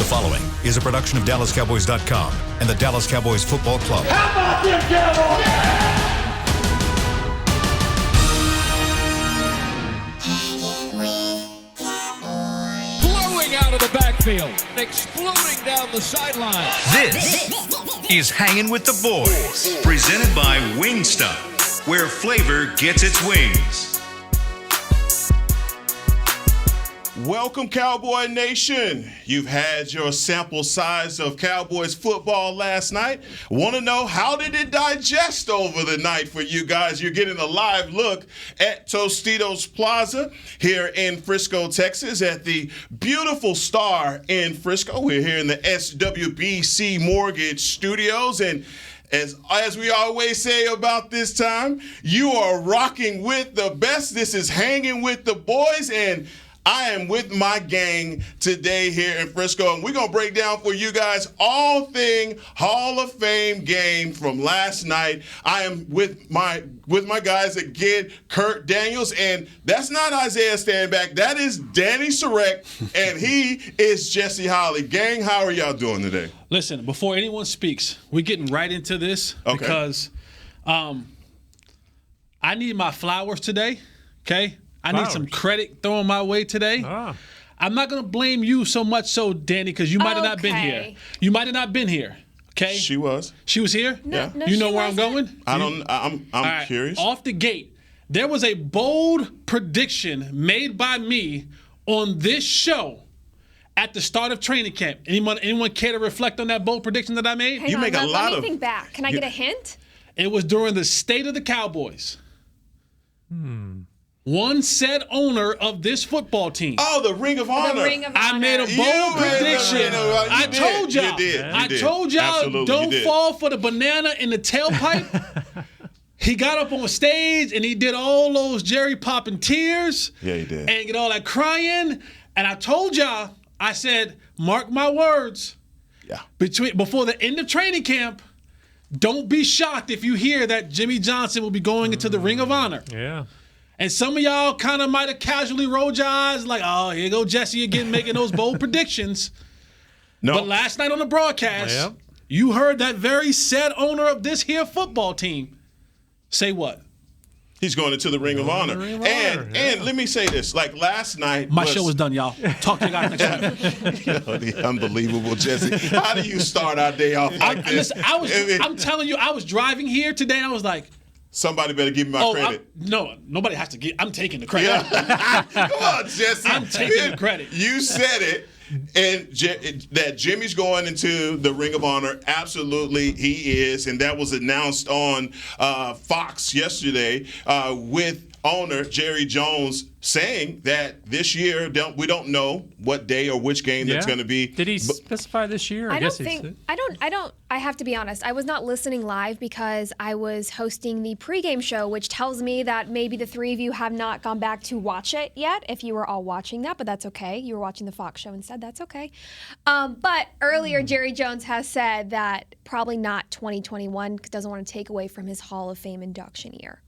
following is a production of DallasCowboys.com and the Dallas Cowboys Football Club. How about them Cowboys? Blowing out of the backfield, exploding down the sideline. This is Hangin' with the Boys, presented by Wingstop, where flavor gets its wings. Welcome, Cowboy Nation. You've had your sample size of Cowboys football last night. Want to know, how did it digest over the night for you guys? You're getting a live look at Tostitos Plaza here in Frisco, Texas, at the beautiful Star in Frisco. We're here in the SWBC Mortgage Studios, and as we always say about this time, you are rocking with the best. This is Hanging with the Boys, and I am with my gang today here in Frisco, and we're going to break down for you guys all thing Hall of Fame game from last night. I am with my guys again, Kurt Daniels, and that's not Isaiah Standback. That is Danny Surek, and he is Jesse Holly. Gang, how are y'all doing today? Listen, before anyone speaks, we're getting right into this because I need my flowers today, okay? I need some credit thrown my way today. I'm not going to blame you so much so, Danny, because you might have not been here. You might have not been here, okay? She was. She was here? Yeah. No, you know where I'm going? I'm curious. Off the gate, there was a bold prediction made by me on this show at the start of training camp. Anyone care to reflect on that bold prediction that I made? You make a lot of. Let me think back. Can I get a hint? It was during the State of the Cowboys. One said owner of this football team. Oh, the Ring of Honor. I made a bold prediction. I told y'all. I told y'all, don't fall for the banana in the tailpipe. He got up on stage and he did all those Jerry popping tears. Yeah, he did. And get all that crying. And I told y'all, I said, mark my words. Yeah. Before the end of training camp, don't be shocked if you hear that Jimmy Johnson will be going into the Ring of Honor. Yeah. And some of y'all kind of might have casually rolled your eyes like, oh, here go Jesse again making those bold predictions. No. But last night on the broadcast, you heard that very said owner of this here football team say what? He's going into the Ring of Honor. And let me say this. Like last night. My show is done, y'all. Talk to you guys next week. The unbelievable Jesse. How do you start our day off like this? Listen, I'm telling you, I was driving here today and I was like, somebody better give me my credit. No, nobody has to get. I'm taking the credit. Yeah. Come on, Jesse. I'm taking the credit. You said it, and that Jimmy's going into the Ring of Honor. Absolutely, he is, and that was announced on Fox yesterday with owner Jerry Jones saying that this year we don't know what day or which game that's going to be. Did he specify this year? I have to be honest. I was not listening live because I was hosting the pregame show, which tells me that maybe the three of you have not gone back to watch it yet, if you were all watching that, but that's okay. You were watching the Fox show instead. That's okay. But earlier, Jerry Jones has said that probably not 2021 because doesn't want to take away from his Hall of Fame induction year.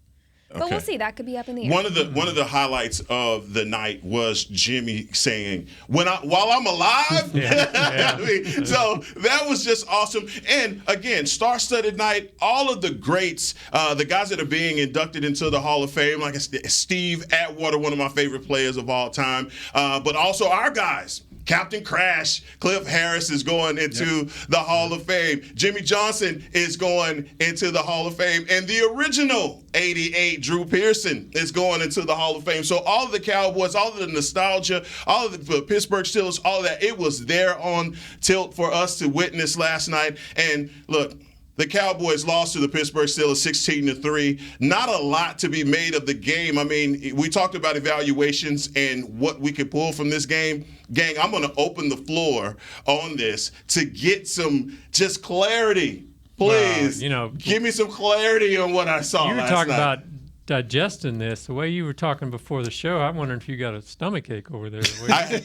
But we'll see. That could be up in the air. One of the highlights of the night was Jimmy saying, "While I'm alive." I mean, so that was just awesome. And again, star-studded night. All of the greats, the guys that are being inducted into the Hall of Fame, like Steve Atwater, one of my favorite players of all time, but also our guys. Captain Crash, Cliff Harris is going into the Hall of Fame. Jimmy Johnson is going into the Hall of Fame. And the original 88, Drew Pearson, is going into the Hall of Fame. So all of the Cowboys, all of the nostalgia, all of the Pittsburgh Steelers, all of that, it was there on tilt for us to witness last night. And look, the Cowboys lost to the Pittsburgh Steelers 16-3. Not a lot to be made of the game. I mean, we talked about evaluations and what we could pull from this game. Gang, I'm going to open the floor on this to get some just clarity. Please, give me some clarity on what I saw last night. You were talking about digesting this. The way you were talking before the show, I'm wondering if you got a stomachache over there.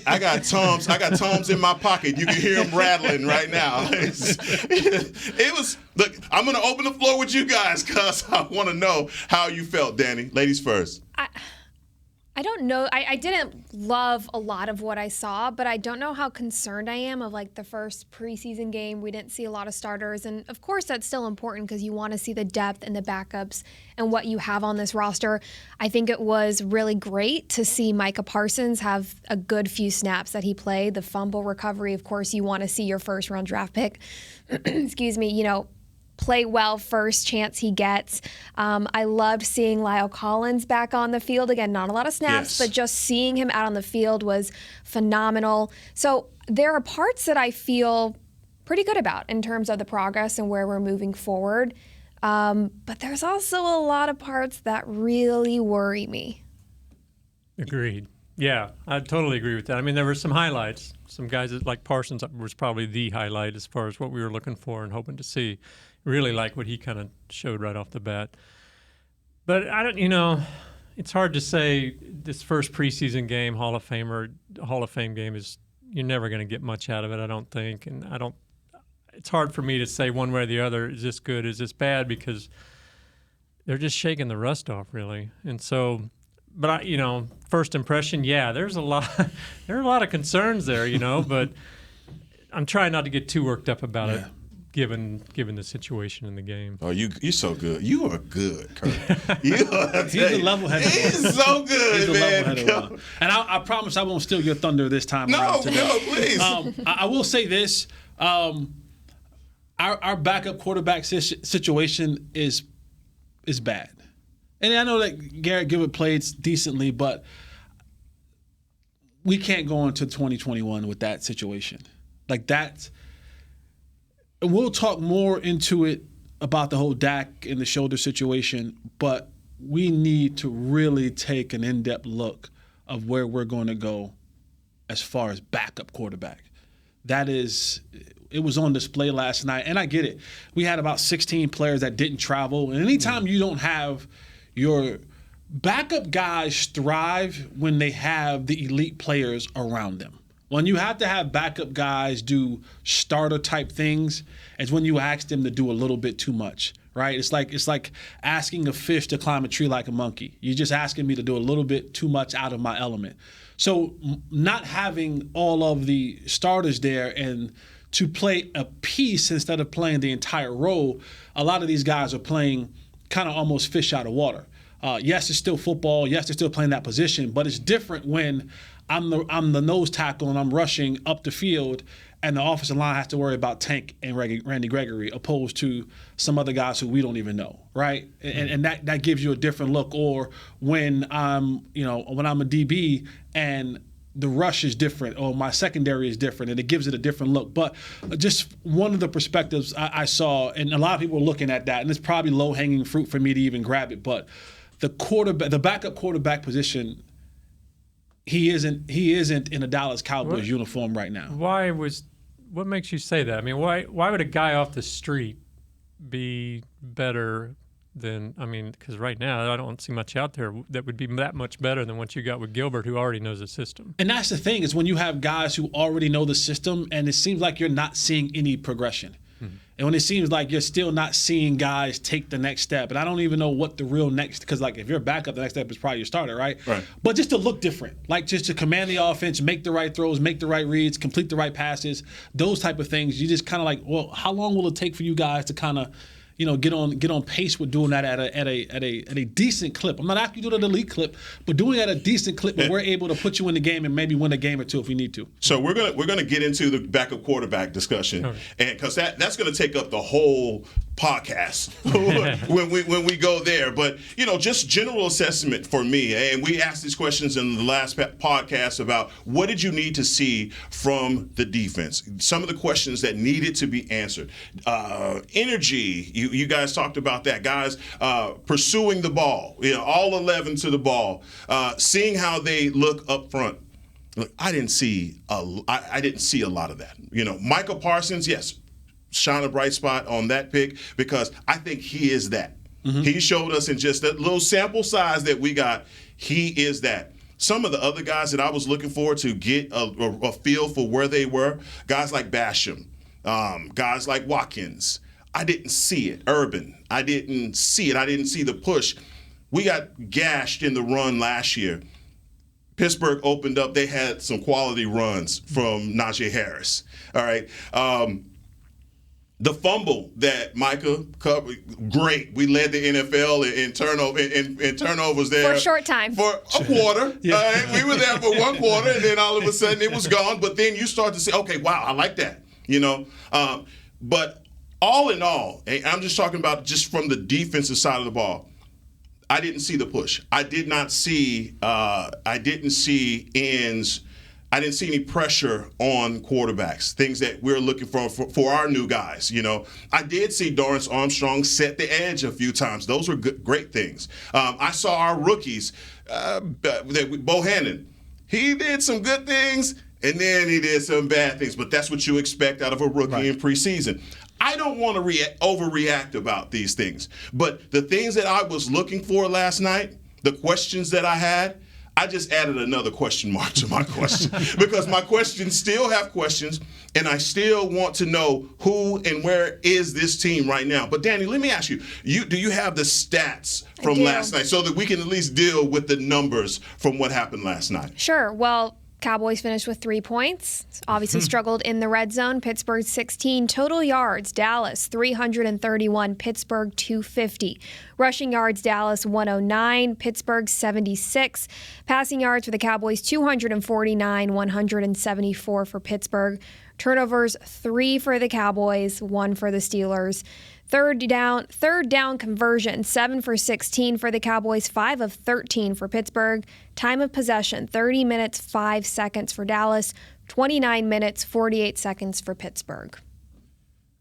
I got Tums. I got Tums in my pocket. You can hear them rattling right now. It was. Look, I'm going to open the floor with you guys because I want to know how you felt, Danny. Ladies first. I don't know. I didn't love a lot of what I saw, but I don't know how concerned I am of like the first preseason game. We didn't see a lot of starters. And of course, that's still important because you want to see the depth and the backups and what you have on this roster. I think it was really great to see Micah Parsons have a good few snaps that he played. The fumble recovery, of course, you want to see your first round draft pick, excuse me, play well first chance he gets. I loved seeing Lyle Collins back on the field. Again, not a lot of snaps, but just seeing him out on the field was phenomenal. So there are parts that I feel pretty good about in terms of the progress and where we're moving forward. But there's also a lot of parts that really worry me. Agreed. Yeah, I totally agree with that. I mean, there were some highlights. Some guys like Parsons was probably the highlight as far as what we were looking for and hoping to see. Really like what he kind of showed right off the bat. But I don't, it's hard to say this first preseason game, Hall of Fame game is, you're never going to get much out of it, I don't think. And it's hard for me to say one way or the other, is this good, is this bad, because they're just shaking the rust off, really. And so, but first impression, yeah, there are a lot of concerns there, but I'm trying not to get too worked up about it. Given the situation in the game. Oh, you're so good. You are good, Kurt. He's a level-headed one. He's so good, He's a man. level-headed one. And I promise I won't steal your thunder this time. No, please. I will say this. Our backup quarterback situation is bad. And I know that Garrett Gilbert played decently, but we can't go into 2021 with that situation. Like that. And we'll talk more into it about the whole Dak and the shoulder situation, but we need to really take an in-depth look of where we're going to go as far as backup quarterback. It was on display last night, and I get it. We had about 16 players that didn't travel, and anytime you don't have your backup guys thrive when they have the elite players around them. When you have to have backup guys do starter type things, it's when you ask them to do a little bit too much, right? It's like asking a fish to climb a tree like a monkey. You're just asking me to do a little bit too much out of my element. So not having all of the starters there and to play a piece instead of playing the entire role, a lot of these guys are playing kind of almost fish out of water. Yes, it's still football. Yes, they're still playing that position, but it's different when I'm the nose tackle and I'm rushing up the field and the offensive line has to worry about Tank and Randy Gregory opposed to some other guys who we don't even know, right? And that gives you a different look. Or when I'm a DB and the rush is different or my secondary is different and it gives it a different look. But just one of the perspectives I saw, and a lot of people are looking at that, and it's probably low-hanging fruit for me to even grab it, but the backup quarterback position, he isn't in a Dallas Cowboys uniform right now. What makes you say that? I mean, why would a guy off the street be better than, because right now I don't see much out there that would be that much better than what you got with Gilbert, who already knows the system. And that's the thing, is when you have guys who already know the system and it seems like you're not seeing any progression. And when it seems like you're still not seeing guys take the next step, and I don't even know what the real next, because like if you're backup, the next step is probably your starter, right? But just to look different, like just to command the offense, make the right throws, make the right reads, complete the right passes, those type of things. You just kind of like, well, how long will it take for you guys to kind of, get on pace with doing that at a decent clip? I'm not asking you to do the elite clip, but doing it at a decent clip where we're able to put you in the game and maybe win a game or two if we need to. So we're gonna get into the backup quarterback discussion, and because that's gonna take up the whole podcast when we go there. But just general assessment for me, and we asked these questions in the last podcast about what did you need to see from the defense. Some of the questions that needed to be answered. Energy. You guys talked about that. Guys pursuing the ball, all 11 to the ball, seeing how they look up front. Look, I didn't see a lot of that. Michael Parsons, yes, shine a bright spot on that pick because I think he is that. He showed us in just that little sample size that we got, he is that. Some of the other guys that I was looking for to get a feel for where they were, guys like Basham, guys like Watkins, I didn't see it. Urban, I didn't see it. I didn't see the push. We got gashed in the run last year. Pittsburgh opened up, they had some quality runs from Najee Harris. All right. The fumble that Micah covered, great. We led the NFL in turnovers there. For a short time. For a quarter. Yeah. All right? We were there for one quarter, and then all of a sudden it was gone. But then you start to say, okay, wow, I like that. But all in all, and I'm just talking about just from the defensive side of the ball, I didn't see the push. I didn't see ends. I didn't see any pressure on quarterbacks, things that we're looking for our new guys. I did see Dorrance Armstrong set the edge a few times. Those were great things. I saw our rookies, Bohannon. He did some good things, and then he did some bad things. But that's what you expect out of a rookie in preseason. I don't want to overreact about these things. But the things that I was looking for last night, the questions that I had, I just added another question mark to my question because my questions still have questions, and I still want to know who and where is this team right now. But, Danny, let me ask you, do you have the stats from last night so that we can at least deal with the numbers from what happened last night? Sure. Well, Cowboys finished with 3 points. Obviously struggled in the red zone. Pittsburgh 16 total yards. Dallas 331. Pittsburgh 250. Rushing yards. Dallas 109. Pittsburgh 76. Passing yards for the Cowboys 249. 174 for Pittsburgh. Turnovers 3 for the Cowboys. 1 for the Steelers. Third down conversion, 7 for 16 for the Cowboys, 5 of 13 for Pittsburgh. Time of possession, 30 minutes, 5 seconds for Dallas, 29 minutes, 48 seconds for Pittsburgh.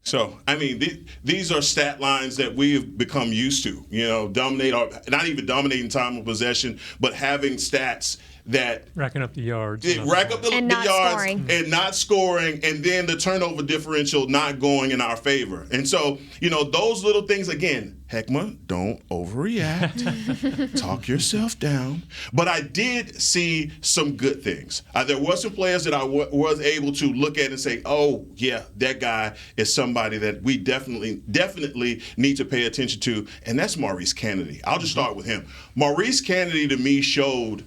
So, I mean, these are stat lines that we've become used to, not even dominating time of possession, but having stats that racking up the yards, rack up the yards and not scoring, and then the turnover differential not going in our favor. And so, those little things, again, Heckma, don't overreact. Talk yourself down. But I did see some good things. There were some players that I was able to look at and say, oh, yeah, that guy is somebody that we definitely need to pay attention to, and that's Maurice Kennedy. I'll just start with him. Maurice Kennedy, to me, showed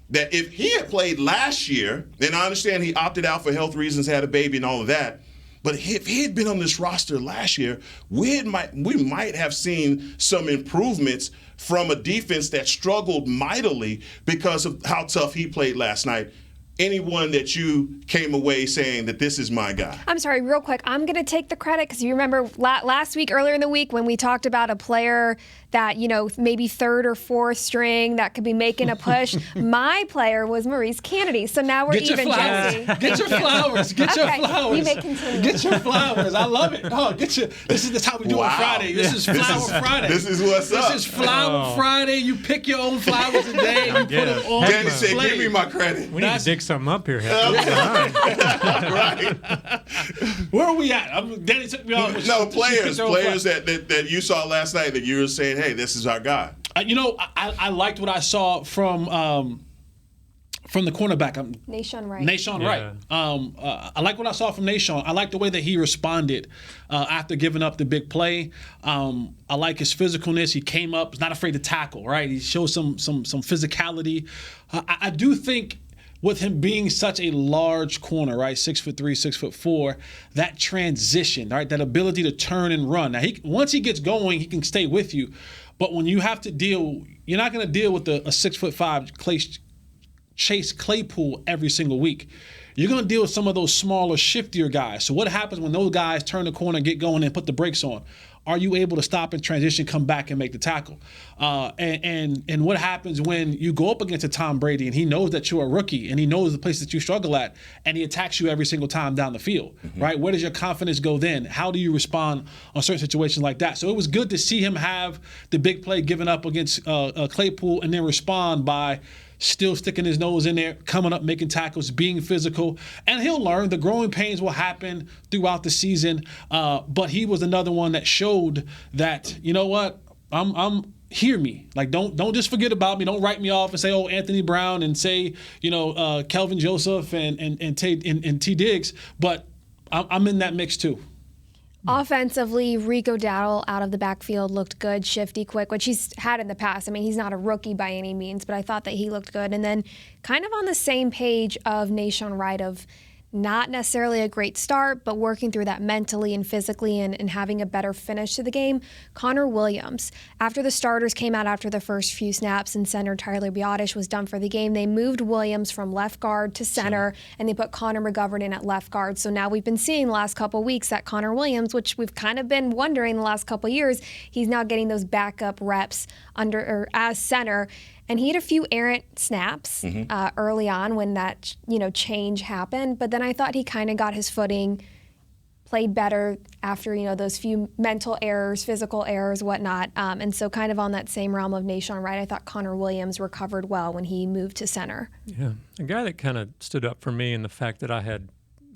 that if he had played last year, and I understand he opted out for health reasons, had a baby and all of that, but if he had been on this roster last year, we might have seen some improvements from a defense that struggled mightily because of how tough he played last night. Anyone that you came away saying that this is my guy? I'm sorry, real quick. I'm going to take the credit because you remember last week, earlier in the week, when we talked about a player that, maybe third or fourth string that could be making a push. My player was Maurice Kennedy. So now we're even, Jesse. Get your flowers. Get your flowers. You may continue. Get your flowers. I love it. Oh, this is how we do on Friday. This is Flower Friday. This is what's up. This is Flower Friday. You pick your own flowers a day. You put them on. Danny said, give me my credit. We need to dig something up here. Right. Where are we at? Danny took me off. No, players that you saw last night that you were saying, hey, this is our guy. I liked what I saw from the cornerback. Nahshon Wright. Nahshon Wright. I like what I saw from Nahshon. I like the way that he responded after giving up the big play. I like his physicalness. He came up, was not afraid to tackle, right? He showed some physicality. I do think with him being such a large corner, right, 6'3", 6'4", that transition, right, that ability to turn and run. Now, once he gets going, he can stay with you. But when you have to deal, you're not going to deal with a 6'5" Chase Claypool every single week. You're going to deal with some of those smaller, shiftier guys. So what happens when those guys turn the corner, get going, and put the brakes on? Are you able to stop and transition, come back, and make the tackle? And what happens when you go up against a Tom Brady and he knows that you're a rookie and he knows the place that you struggle at and he attacks you every single time down the field, right? Where does your confidence go then? How do you respond on certain situations like that? So it was good to see him have the big play given up against Claypool and then respond by still sticking his nose in there, coming up, making tackles, being physical. And he'll learn. The growing pains will happen throughout the season. But he was another one that showed that, you know what, hear me. Like, don't just forget about me. Don't write me off and say, oh, Anthony Brown, and say, Kelvin Joseph and T Diggs. But I'm in that mix too. Offensively, Rico Dowdle out of the backfield looked good, shifty, quick, which he's had in the past. I mean, he's not a rookie by any means, but I thought that he looked good. And then kind of on the same page of Nahshon Wright of not necessarily a great start, but working through that mentally and physically and having a better finish to the game. Connor Williams, after the starters came out after the first few snaps and center Tyler Biotish was done for the game, they moved Williams from left guard to center, and they put Connor McGovern in at left guard. So now we've been seeing the last couple weeks that Connor Williams, which we've kind of been wondering the last couple years, he's now getting those backup reps under or as center. And he had a few errant snaps early on when that change happened. But then I thought he kind of got his footing, played better after those few mental errors, physical errors, whatnot. And so kind of on that same realm of Nahshon Wright, I thought Connor Williams recovered well when he moved to center. Yeah, a guy that kind of stood up for me in the fact that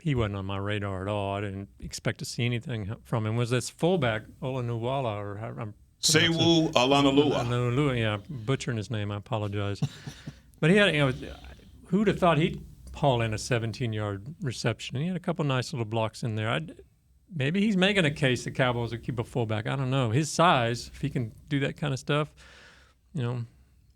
he wasn't on my radar at all. I didn't expect to see anything from him. Was this fullback Olanuwala or Sewu Alanalua. Yeah, butchering his name. I apologize. But he had, who'd have thought he'd haul in a 17-yard reception? He had a couple nice little blocks in there. Maybe he's making a case that Cowboys will keep a fullback. I don't know. His size, if he can do that kind of stuff, is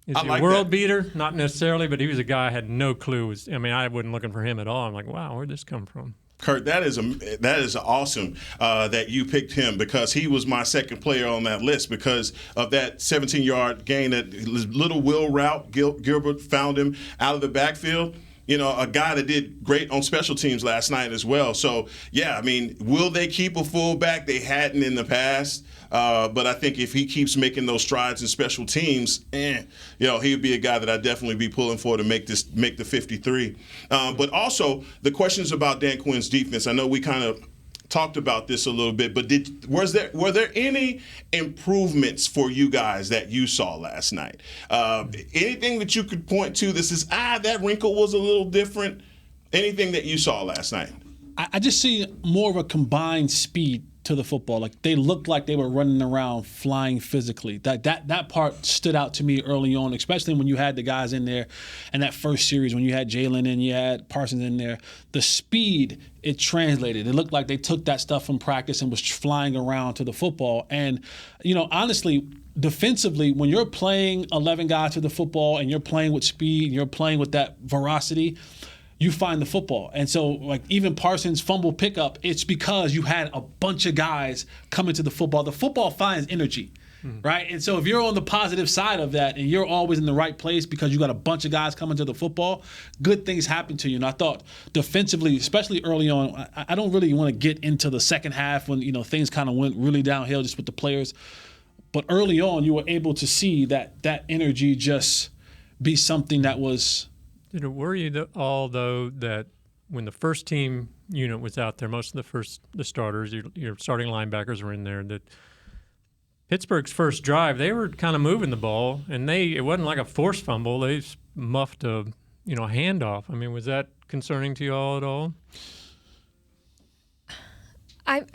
he a world beater? Not necessarily, but he was a guy I had no clue. I wasn't looking for him at all. I'm like, wow, where'd this come from? Kurt, that is awesome that you picked him because he was my second player on that list because of that 17-yard gain, that little wheel route. Gilbert found him out of the backfield. A guy that did great on special teams last night as well. So, yeah, will they keep a fullback? They hadn't in the past. But I think if he keeps making those strides in special teams, he'd be a guy that I'd definitely be pulling for to make the 53. But also the questions about Dan Quinn's defense. I know we kind of talked about this a little bit, but were there any improvements for you guys that you saw last night? Anything that you could point to that says, that wrinkle was a little different? Anything that you saw last night? I just see more of a combined speed to the football. Like they looked like they were running around, flying physically. That part stood out to me early on, especially when you had the guys in there in that first series, when you had Jalen and you had Parsons in there. The speed, it translated. It looked like they took that stuff from practice and was flying around to the football. And, honestly, defensively, when you're playing 11 guys to the football and you're playing with speed and you're playing with that veracity, you find the football. And so, like, even Parsons' fumble pickup, it's because you had a bunch of guys coming to the football. The football finds energy, right? And so if you're on the positive side of that and you're always in the right place because you got a bunch of guys coming to the football, good things happen to you. And I thought defensively, especially early on, I don't really want to get into the second half when, things kind of went really downhill just with the players. But early on, you were able to see that energy just be something that was – Did it worry you all, though, that when the first team unit was out there, most of the starters, your starting linebackers were in there, that Pittsburgh's first drive, they were kind of moving the ball, and it wasn't like a forced fumble. They muffed a handoff. Was that concerning to you all at all? I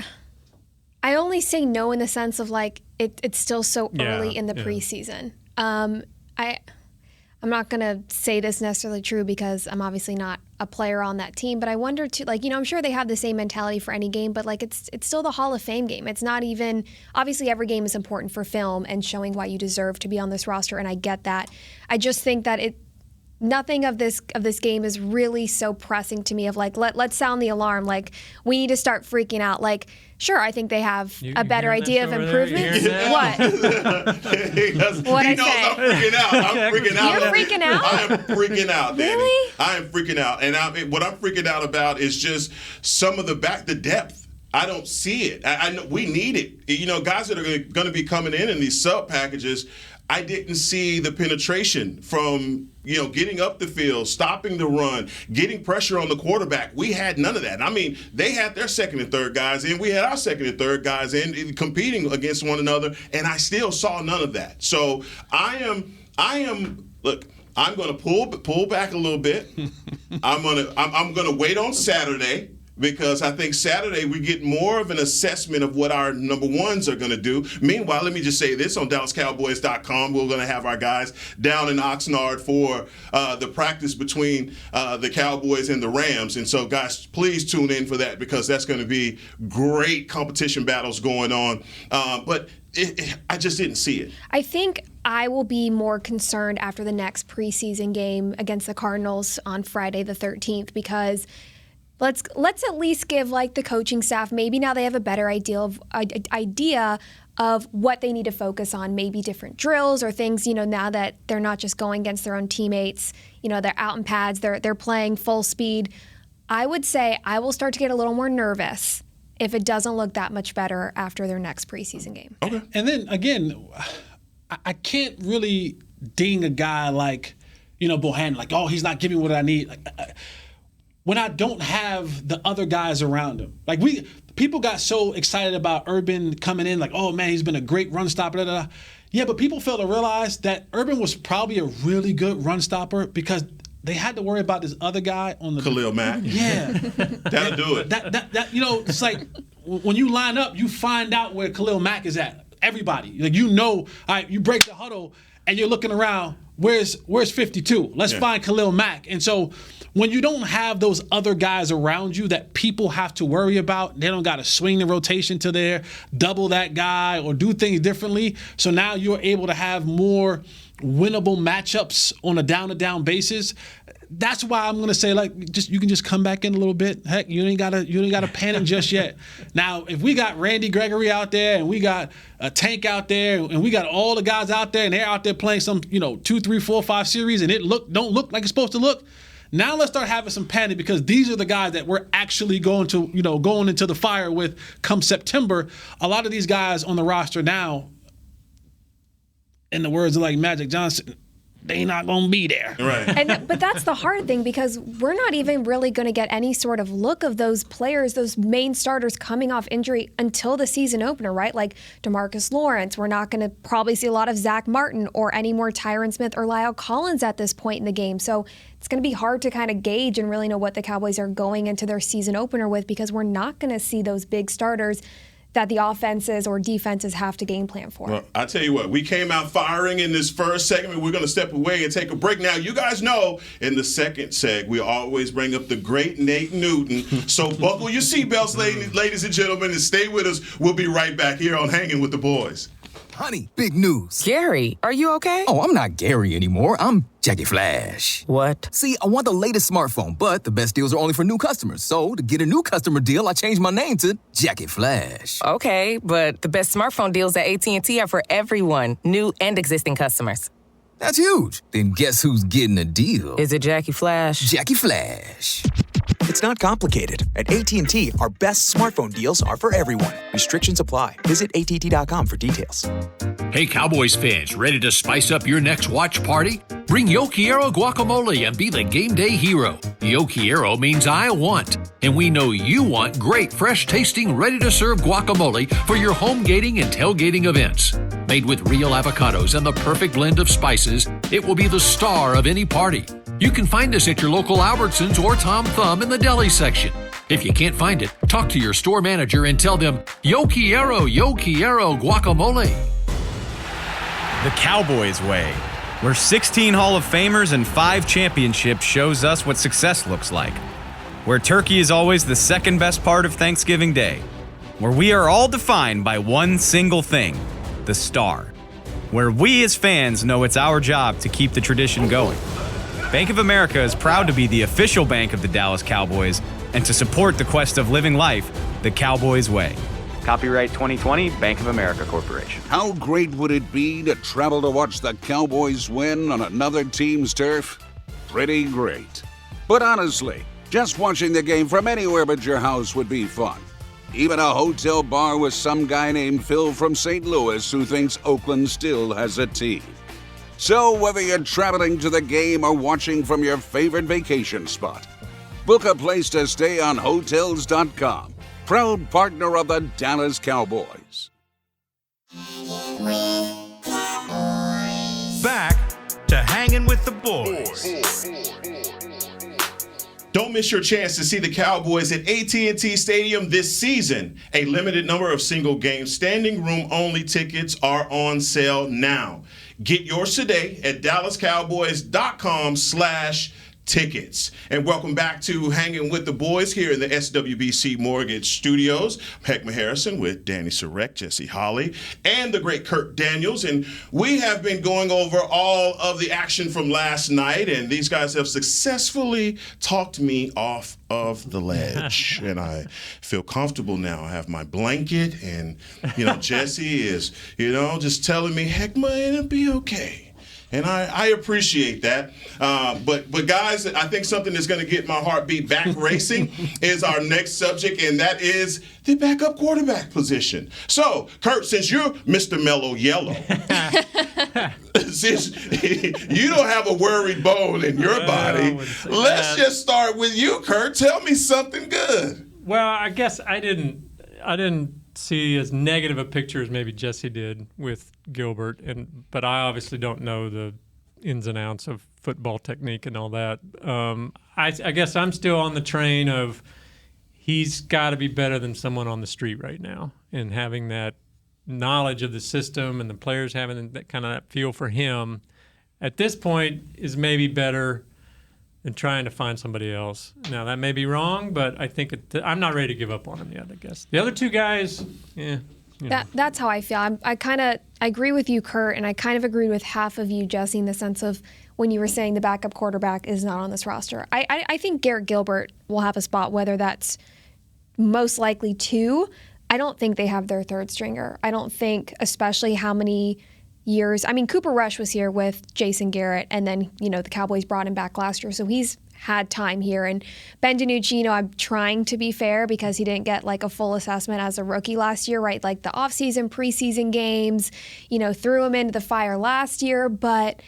only say no in the sense of like it's still so early in the preseason. I'm not going to say this necessarily true because I'm obviously not a player on that team, but I wonder too, I'm sure they have the same mentality for any game, but it's still the Hall of Fame game. It's not even, obviously every game is important for film and showing why you deserve to be on this roster, and I get that. I just think that nothing of this game is really so pressing to me of let's sound the alarm. We need to start freaking out. Sure, I think they have a better idea of improvement. What? What I say? I'm freaking out. You're freaking out? I am freaking out, Danny. Really? I am freaking out. And what I'm freaking out about is just some of the depth. I don't see it. I know we need it. Guys that are going to be coming in these sub packages, I didn't see the penetration from, getting up the field, stopping the run, getting pressure on the quarterback. We had none of that. They had their second and third guys in. We had our second and third guys in competing against one another, and I still saw none of that. So I am. Look, I'm going to pull back a little bit. I'm going to wait on Saturday because I think Saturday we get more of an assessment of what our number ones are going to do. Meanwhile, let me just say this, on DallasCowboys.com, we're going to have our guys down in Oxnard for the practice between the Cowboys and the Rams. And so, guys, please tune in for that, because that's going to be great competition battles going on. But I just didn't see it. I think I will be more concerned after the next preseason game against the Cardinals on Friday the 13th, because let's at least give the coaching staff, maybe now they have a better idea of what they need to focus on, maybe different drills or things, now that they're not just going against their own teammates, they're out in pads, they're playing full speed. I would say I will start to get a little more nervous if it doesn't look that much better after their next preseason game. Okay. And then, again, I can't really ding a guy like, Bohannon, he's not giving me what I need. When I don't have the other guys around him. People got so excited about Urban coming in, oh, man, he's been a great run stopper, da, da, da. Yeah, but people fail to realize that Urban was probably a really good run stopper because they had to worry about this other guy on the Khalil Mack. Yeah. That'll do it. It's like when you line up, you find out where Khalil Mack is at. Everybody. All right, you break the huddle and you're looking around, where's 52? Let's find Khalil Mack. And so when you don't have those other guys around you that people have to worry about, they don't got to swing the rotation to there, double that guy, or do things differently. So now you're able to have more winnable matchups on a down-to-down basis. That's why I'm gonna say you can just come back in a little bit. Heck, you ain't gotta panic just yet. Now, if we got Randy Gregory out there and we got a Tank out there and we got all the guys out there and they're out there playing some 2, 3, 4, 5 series and it don't look like it's supposed to look. Now let's start having some panic, because these are the guys that we're actually going into the fire with come September. A lot of these guys on the roster now, in the words of Magic Johnson, they not going to be there. Right. But that's the hard thing, because we're not even really going to get any sort of look of those players, those main starters coming off injury until the season opener, right? Like DeMarcus Lawrence. We're not going to probably see a lot of Zach Martin or any more Tyron Smith or Lyle Collins at this point in the game. So it's going to be hard to kind of gauge and really know what the Cowboys are going into their season opener with, because we're not going to see those big starters that the offenses or defenses have to game plan for. Well, I tell you what, we came out firing in this first segment. We're going to step away and take a break. Now, you guys know in the second seg, we always bring up the great Nate Newton. So buckle your seatbelts, ladies and gentlemen, and stay with us. We'll be right back here on Hangin' with the Boys. Honey, big news. Gary, are you okay? Oh, I'm not Gary anymore. I'm Jackie Flash. What? See, I want the latest smartphone, but the best deals are only for new customers. So, to get a new customer deal, I changed my name to Jackie Flash. Okay, but the best smartphone deals at AT&T are for everyone, new and existing customers. That's huge. Then guess who's getting a deal? Is it Jackie Flash? Jackie Flash. It's not complicated. At AT&T, our best smartphone deals are for everyone. Restrictions apply. Visit att.com for details. Hey, Cowboys fans, ready to spice up your next watch party? Bring Yo Quiero guacamole and be the game day hero. Yo Quiero means I want, and we know you want great, fresh-tasting, ready-to-serve guacamole for your home gating and tailgating events. Made with real avocados and the perfect blend of spices, it will be the star of any party. You can find us at your local Albertsons or Tom Thumb in the deli section. If you can't find it, talk to your store manager and tell them, Yo Quiero guacamole. The Cowboys way, where 16 Hall of Famers and 5 championships shows us what success looks like. Where turkey is always the second best part of Thanksgiving Day. Where we are all defined by one single thing, the star. Where we as fans know it's our job to keep the tradition going. Bank of America is proud to be the official bank of the Dallas Cowboys and to support the quest of living life the Cowboys way. Copyright 2020, Bank of America Corporation. How great would it be to travel to watch the Cowboys win on another team's turf? Pretty great. But honestly, just watching the game from anywhere but your house would be fun. Even a hotel bar with some guy named Phil from St. Louis who thinks Oakland still has a team. So whether you're traveling to the game or watching from your favorite vacation spot, book a place to stay on Hotels.com. Proud partner of the Dallas Cowboys. Back to Hangin' with the Boys. Don't miss your chance to see the Cowboys at AT&T Stadium this season. A limited number of single-game standing room only tickets are on sale now. Get yours today at DallasCowboys.com/tickets. And welcome back to Hanging with the Boys here in the SWBC Mortgage Studios. I'm Heckma Harrison with Danny Surek, Jesse Holley, and the great Kurt Daniels. And we have been going over all of the action from last night, and these guys have successfully talked me off of the ledge. And I feel comfortable now. I have my blanket, and, Jesse is, just telling me, Heckma, it'll be okay. And I appreciate that. But guys, I think something that's going to get my heartbeat back racing is our next subject, and that is the backup quarterback position. So, Kurt, since you're Mr. Mellow Yellow, since you don't have a worried bone in your body, let's just start with you, Kurt. Tell me something good. Well, I guess I didn't see as negative a picture as maybe Jesse did with Gilbert, but I obviously don't know the ins and outs of football technique and all that. I guess I'm still on the train of he's got to be better than someone on the street right now, and having that knowledge of the system and the players having that kind of that feel for him at this point is maybe better than trying to find somebody else. Now, that may be wrong, but I think I'm not ready to give up on him yet, I guess. The other two guys, That's how I feel. I agree with you, Kurt, and I kind of agree with half of you, Jesse, in the sense of when you were saying the backup quarterback is not on this roster. I think Garrett Gilbert will have a spot, whether that's most likely 2. I don't think they have their third stringer. I don't think, especially how many years. I mean, Cooper Rush was here with Jason Garrett, and then, the Cowboys brought him back last year, so he's had time here. And Ben DiNucci, I'm trying to be fair because he didn't get a full assessment as a rookie last year, right? Like the offseason, preseason games, threw him into the fire last year, but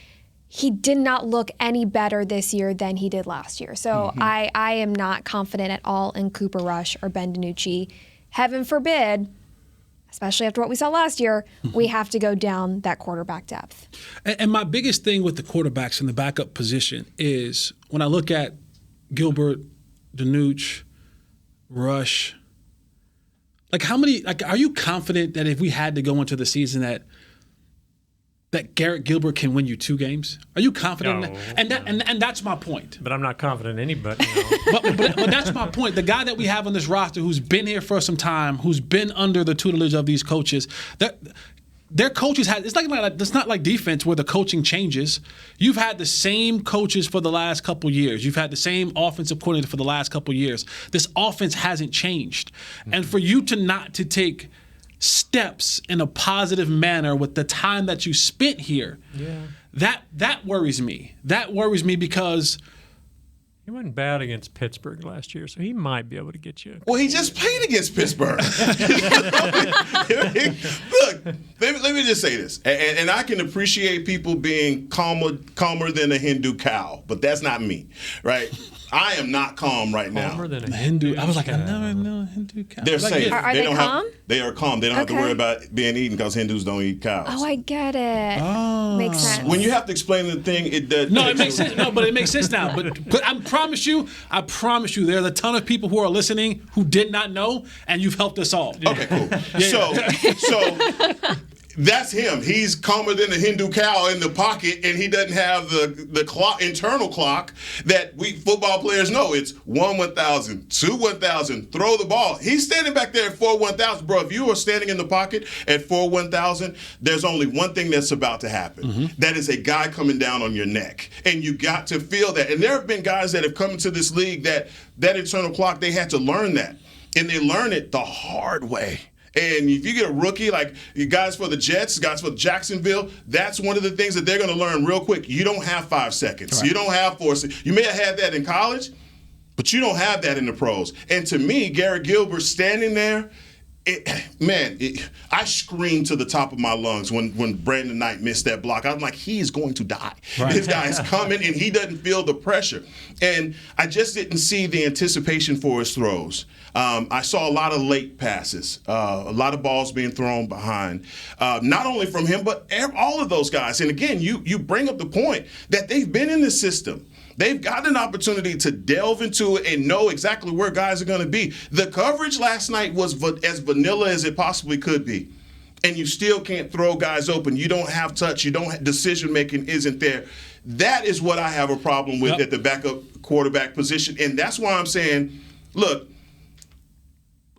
he did not look any better this year than he did last year. So I am not confident at all in Cooper Rush or Ben DiNucci. Heaven forbid, especially after what we saw last year, we have to go down that quarterback depth. And my biggest thing with the quarterbacks in the backup position is when I look at Gilbert, DiNucci, Rush, are you confident that if we had to go into the season that Garrett Gilbert can win you 2 games? Are you confident in that? And that's my point. But I'm not confident in anybody. but that's my point. The guy that we have on this roster who's been here for some time, who's been under the tutelage of these coaches, their coaches it's not like defense where the coaching changes. You've had the same coaches for the last couple years. You've had the same offensive coordinator for the last couple years. This offense hasn't changed. And for you to take steps in a positive manner with the time that you spent here, that worries me. That worries me because he wasn't bad against Pittsburgh last year, so he might be able to get you. Well, he just played against Pittsburgh. Look, let me just say this, and I can appreciate people being calmer than a Hindu cow, but that's not me, right? I am not calm right now. Calmer than a Hindu. I was like, I never know a Hindu cow. They're safe. Are they calm? They are calm. They don't have to worry about being eaten because Hindus don't eat cows. Oh, I get it. Oh. Makes sense. When you have to explain the thing, it does. No, it makes sense. No, but it makes sense now. But I promise you, there's a ton of people who are listening who did not know, and you've helped us all. Okay, cool. Yeah. So that's him. He's calmer than a Hindu cow in the pocket, and he doesn't have the clock, internal clock that we football players know. It's 1-1,000, 2-1,000, throw the ball. He's standing back there at 4-1,000. Bro, if you are standing in the pocket at 4-1,000, there's only one thing that's about to happen. That is a guy coming down on your neck, and you got to feel that. And there have been guys that have come into this league that internal clock, they had to learn that, and they learn it the hard way. And if you get a rookie, like you guys for the Jets, guys for Jacksonville, that's one of the things that they're going to learn real quick. You don't have 5 seconds. Right. You don't have 4 seconds. You may have had that in college, but you don't have that in the pros. And to me, Garrett Gilbert standing there, I screamed to the top of my lungs when Brandon Knight missed that block. I was like, he is going to die. Right. This guy is coming, and he doesn't feel the pressure. And I just didn't see the anticipation for his throws. I saw a lot of late passes, a lot of balls being thrown behind, not only from him, but all of those guys. And again, you bring up the point that they've been in the system. They've got an opportunity to delve into it and know exactly where guys are going to be. The coverage last night was as vanilla as it possibly could be. And you still can't throw guys open. You don't have touch. Decision-making isn't there. That is what I have a problem with at the backup quarterback position. And that's why I'm saying, look,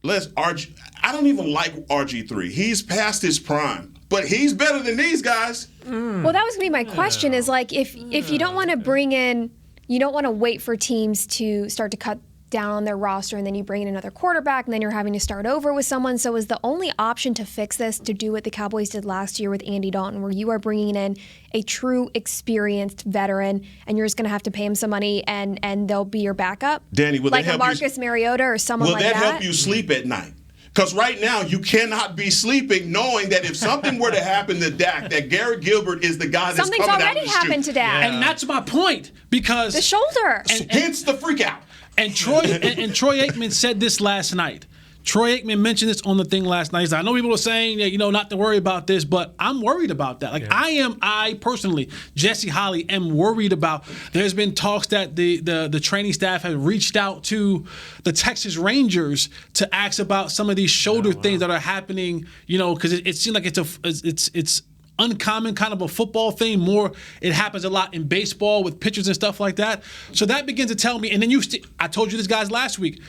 I don't even like RG3. He's past his prime. But he's better than these guys. Well, that was going to be my question is, like, if you don't want to bring in, you don't want to wait for teams to start to cut down on their roster and then you bring in another quarterback and then you're having to start over with someone. So is the only option to fix this to do what the Cowboys did last year with Andy Dalton, where you are bringing in a true experienced veteran and you're just going to have to pay him some money and they'll be your backup? Danny, will like that help a Marcus Mariota or someone like that? Will that help you sleep at night? Because right now you cannot be sleeping knowing that if something were to happen to Dak, that Garrett Gilbert is the guy that's Something's coming out already of the chute. happened to Dak. And that's my point, because the shoulder. Hence the freak out. And Troy Aikman said this last night. Troy Aikman mentioned this on the thing last night. He said, I know people are saying that, not to worry about this, but I'm worried about that. I personally, Jesse Holley, am worried about. There's been talks that the training staff have reached out to the Texas Rangers to ask about some of these shoulder things that are happening, because it seems like it's uncommon kind of a football thing. More, it happens a lot in baseball with pitchers and stuff like that. So that begins to tell me, and then I told you this, guys, last week.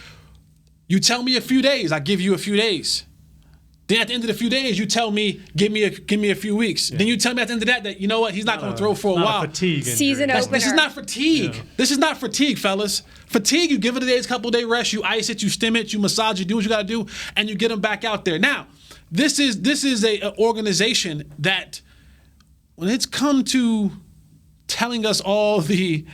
You tell me a few days, I give you a few days. Then at the end of the few days, you tell me, give me a few weeks. Yeah. Then you tell me at the end of that you know what, he's not going to throw for a while. Fatigue season opener. This is not fatigue. Yeah. This is not fatigue, fellas. Fatigue, you give it a couple day rest, you ice it, you stim it, you massage it, do what you got to do, and you get them back out there. Now, this is a organization that, when it's come to telling us all the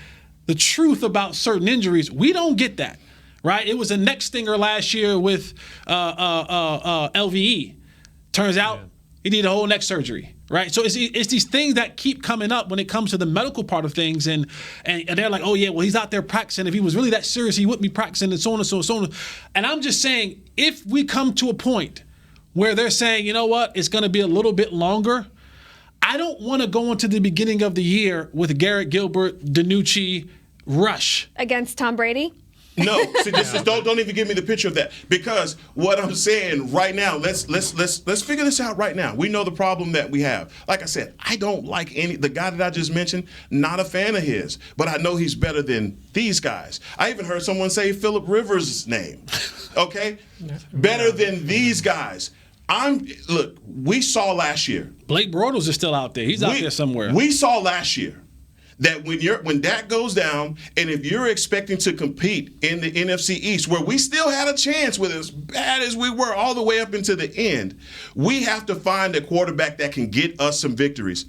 truth about certain injuries, we don't get that. Right? It was a neck stinger last year with LVE. Turns out he needed a whole neck surgery. Right? So it's these things that keep coming up when it comes to the medical part of things. And they're like, oh, yeah, well, he's out there practicing. If he was really that serious, he wouldn't be practicing, and so on and so on and so on. And I'm just saying, if we come to a point where they're saying, you know what, it's going to be a little bit longer, I don't want to go into the beginning of the year with Garrett Gilbert, DiNucci, Rush. Against Tom Brady? No, see, don't even give me the picture of that, because what I'm saying right now, let's figure this out right now. We know the problem that we have. Like I said, I don't like the guy that I just mentioned. Not a fan of his, but I know he's better than these guys. I even heard someone say Phillip Rivers' name. Okay, better than these guys. Look, we saw last year. Blake Bortles is still out there. He's out there somewhere. We saw last year that when Dak goes down, and if you're expecting to compete in the NFC East, where we still had a chance with as bad as we were all the way up into the end, we have to find a quarterback that can get us some victories.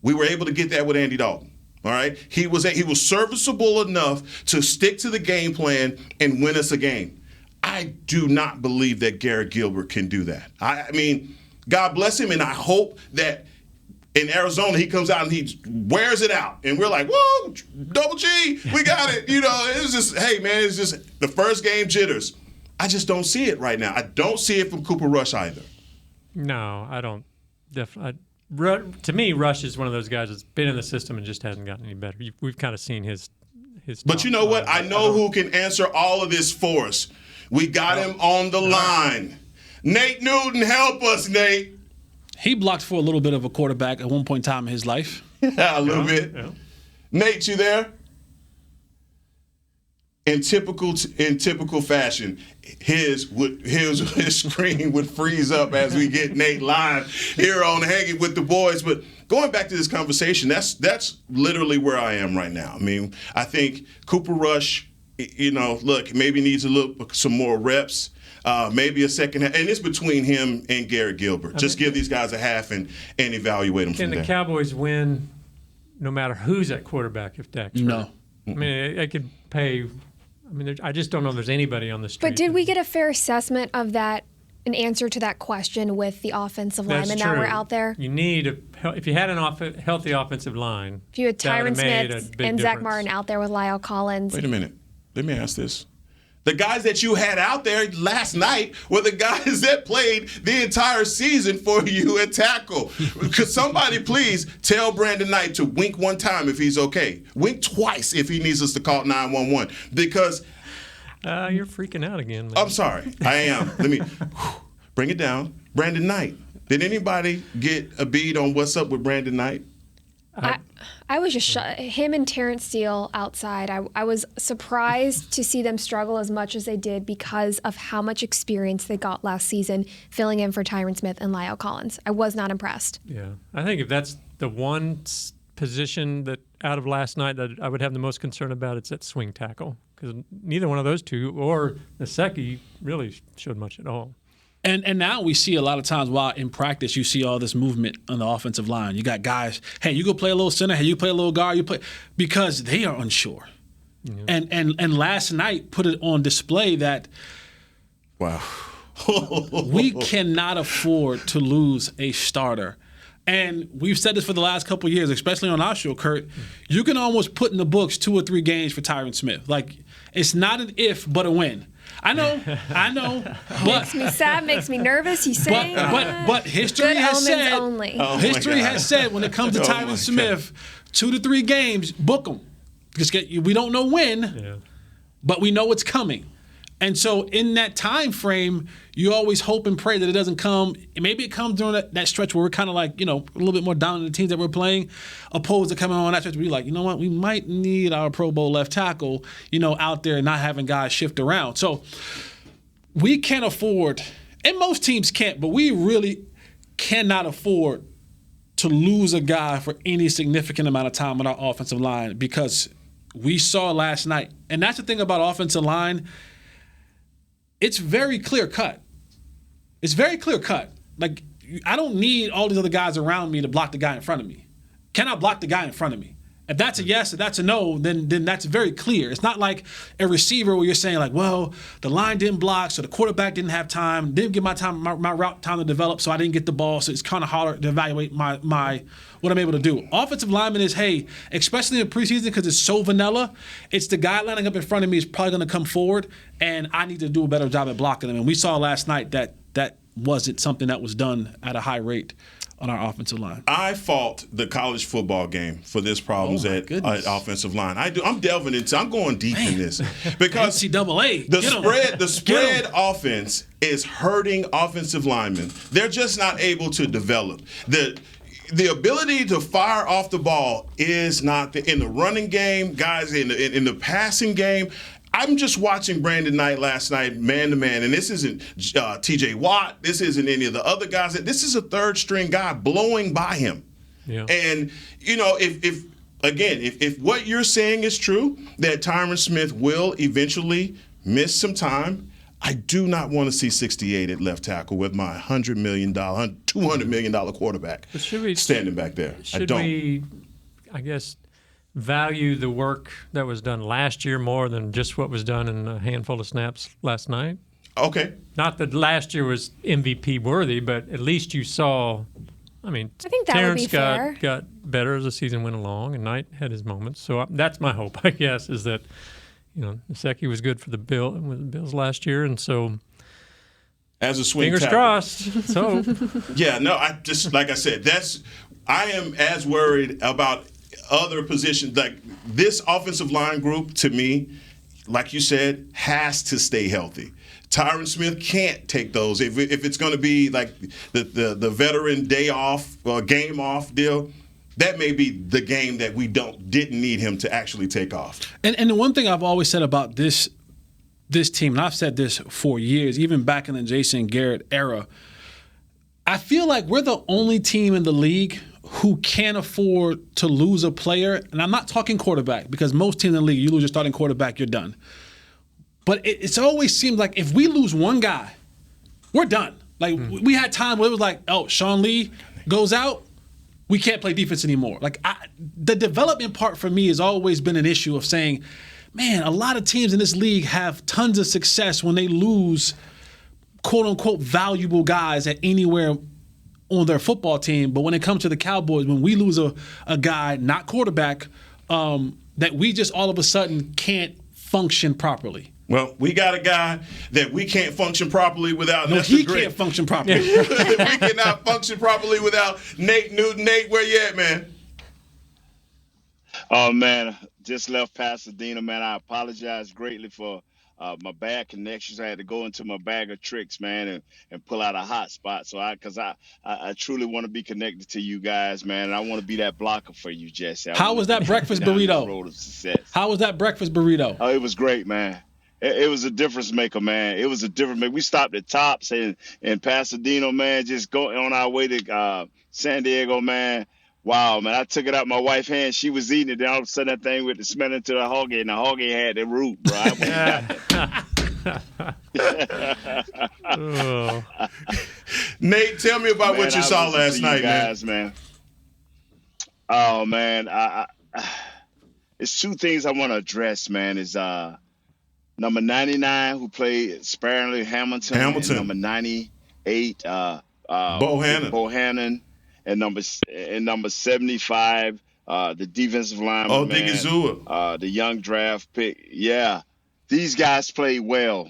We were able to get that with Andy Dalton. All right, he was serviceable enough to stick to the game plan and win us a game. I do not believe that Garrett Gilbert can do that. I mean, God bless him, and I hope that in Arizona, he comes out and he wears it out. And we're like, whoa, double G, we got it. It's just, hey, man, it's just the first game jitters. I just don't see it right now. I don't see it from Cooper Rush either. No, I don't. To me, Rush is one of those guys that's been in the system and just hasn't gotten any better. We've kind of seen his But you know what? I know who can answer all of this for us. We got him on the line. Nate Newton, help us, Nate. He blocked for a little bit of a quarterback at one point in time in his life. Yeah, a little bit. Yeah. Nate, you there? In typical fashion, his screen would freeze up as we get Nate live here on Hangin with the Boys. But going back to this conversation, that's literally where I am right now. I mean, I think Cooper Rush, look, maybe needs some more reps. Maybe a second half. And it's between him and Garrett Gilbert. Just give these guys a half and evaluate them from there. Can the Cowboys win no matter who's at quarterback if Dak's hurt? No. I mean, I could pay. I mean, I just don't know if there's anybody on the street. But did we get a fair assessment of that, an answer to that question with the offensive linemen that were out there? You need if you had an healthy offensive line. If you had Tyron Smith and Zach Martin out there with Lyle Collins. Wait a minute. Let me ask this. The guys that you had out there last night were the guys that played the entire season for you at tackle. Could somebody please tell Brandon Knight to wink one time if he's okay? Wink twice if he needs us to call 911. Because you're freaking out again, man. I'm sorry. I am. Let me bring it down. Brandon Knight. Did anybody get a bead on what's up with Brandon Knight? I was just him and Terrence Steele outside. I was surprised to see them struggle as much as they did because of how much experience they got last season filling in for Tyron Smith and Lyle Collins. I was not impressed. Yeah, I think if that's the one position that out of last night that I would have the most concern about, it's at swing tackle, because neither one of those two or Naseki really showed much at all. And now we see a lot of times while in practice, you see all this movement on the offensive line. You got guys, hey, you go play a little center, hey, you play a little guard, because they are unsure. Yeah. And last night put it on display that wow, we cannot afford to lose a starter. And we've said this for the last couple of years, especially on our show, Kurt. You can almost put in the books 2 or 3 games for Tyron Smith. Like, it's not an if, but a when. I know. But, makes me sad, makes me nervous. He's saying, but history has said, only. History has said when it comes to Tyron Smith, 2 to 3 games, book him. Because we don't know when, but we know it's coming. And so in that time frame, you always hope and pray that it doesn't come. Maybe it comes during that stretch where we're kind of like, a little bit more down in the teams that we're playing, opposed to coming on that stretch where you're like, you know what, we might need our Pro Bowl left tackle, out there and not having guys shift around. So we can't afford, and most teams can't, but we really cannot afford to lose a guy for any significant amount of time on our offensive line, because we saw last night, and that's the thing about offensive line. It's very clear cut. It's very clear cut. Like, I don't need all these other guys around me to block the guy in front of me. Can I block the guy in front of me? If that's a yes, if that's a no, then that's very clear. It's not like a receiver where you're saying like, well, the line didn't block, so the quarterback didn't have time, didn't give my route time to develop, so I didn't get the ball, so it's kind of harder to evaluate my what I'm able to do. Offensive lineman is, hey, especially in preseason because it's so vanilla, it's the guy lining up in front of me is probably going to come forward, and I need to do a better job at blocking them. And we saw last night that wasn't something that was done at a high rate on our offensive line. I fault the college football game for this problems at offensive line. I'm delving into. I'm going deep in this because NCAA. The spread offense is hurting offensive linemen. They're just not able to develop the ability to fire off the ball is not in the running game, guys. In the passing game. I'm just watching Brandon Knight last night, man to man, and this isn't T.J. Watt. This isn't any of the other guys. This is a third-string guy blowing by him. Yeah. And, if what you're saying is true, that Tyron Smith will eventually miss some time, I do not want to see 68 at left tackle with my $100 million, $200 million quarterback standing back there. Should we, value the work that was done last year more than just what was done in a handful of snaps last night? Okay. Not that last year was MVP worthy, but at least you saw. I think that Terrence would be fair. got better as the season went along, and Knight had his moments. So that's my hope, I guess, is that Naseki was good for the Bills last year, and so as a swing fingers tackle. Crossed. So yeah, no, I just like I said, I am as worried about other positions. Like this offensive line group, to me, like you said, has to stay healthy. Tyron Smith can't take those. If it's going to be like the veteran day off or game off deal, that may be the game that we didn't need him to actually take off. And the one thing I've always said about this team, and I've said this for years, even back in the Jason Garrett era, I feel like we're the only team in the league who can't afford to lose a player. And I'm not talking quarterback, because most teams in the league, you lose your starting quarterback, you're done. But it's always seemed like if we lose one guy, we're done. Like we had time where it was like, oh, Sean Lee goes out, we can't play defense anymore. Like the development part for me has always been an issue of saying, man, a lot of teams in this league have tons of success when they lose quote unquote valuable guys at anywhere on their football team. But when it comes to the Cowboys, when we lose a guy, not quarterback, that we just all of a sudden can't function properly. Well, we got a guy that we can't function properly without. No, he can't function properly. We cannot function properly without Nate Newton. Nate, where you at, man? Oh, man, just left Pasadena, man. I apologize greatly for my bad connections. I had to go into my bag of tricks, man, and pull out a hot spot. So because I truly want to be connected to you guys, man, and I want to be that blocker for you, Jesse. How was that breakfast burrito? Road of success. How was that breakfast burrito? Oh, it was great, man. It was a difference maker, man. It was a difference maker. We stopped at Tops in Pasadena, man, just going on our way to San Diego, man. Wow, man, I took it out my wife's hand. She was eating it. Then all of a sudden that thing went to smell into the hoggy, and the hoggy had the root, bro. Nate, tell me about what you saw last night, man. Oh, man, it's two things I want to address, man. Is number 99, who played sparingly, Hamilton. And number 98, Bohannon. And number 75, the defensive lineman, the young draft pick. Yeah, these guys played well.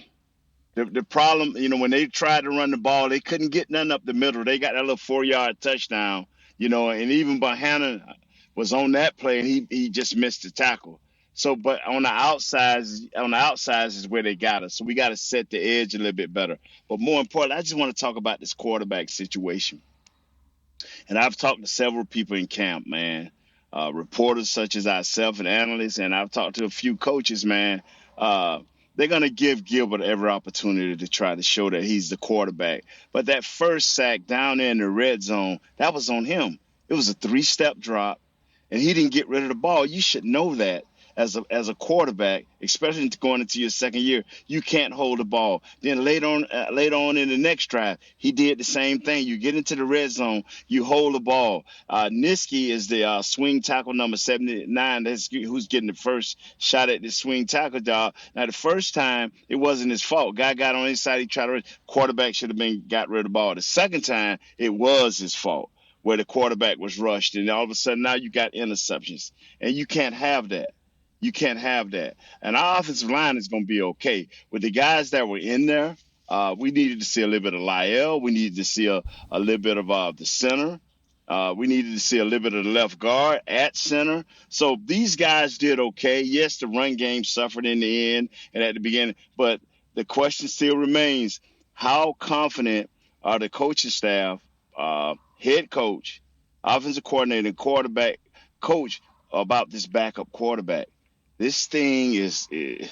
The problem, when they tried to run the ball, they couldn't get none up the middle. They got that little 4-yard touchdown, and even Bohannon was on that play, and he just missed the tackle. So, but on the outsides is where they got us. So we got to set the edge a little bit better. But more importantly, I just want to talk about this quarterback situation. And I've talked to several people in camp, man, reporters such as ourselves and analysts, and I've talked to a few coaches, man. They're going to give Gilbert every opportunity to try to show that he's the quarterback. But that first sack down there in the red zone, that was on him. It was a 3-step drop, and he didn't get rid of the ball. You should know that. As a quarterback, especially going into your second year, you can't hold the ball. Then later on in the next drive, he did the same thing. You get into the red zone, you hold the ball. Niski is the swing tackle number 79. Who's getting the first shot at this swing tackle job. Now, the first time, it wasn't his fault. Guy got on his side, he tried to quarterback should have got rid of the ball. The second time, it was his fault, where the quarterback was rushed. And all of a sudden, now you got interceptions. And you can't have that. You can't have that. And our offensive line is going to be okay. With the guys that were in there, we needed to see a little bit of Lyle. We needed to see a little bit of the center. We needed to see a little bit of the left guard at center. So these guys did okay. Yes, the run game suffered in the end and at the beginning. But the question still remains, how confident are the coaching staff, head coach, offensive coordinator, and quarterback coach about this backup quarterback? This thing is, and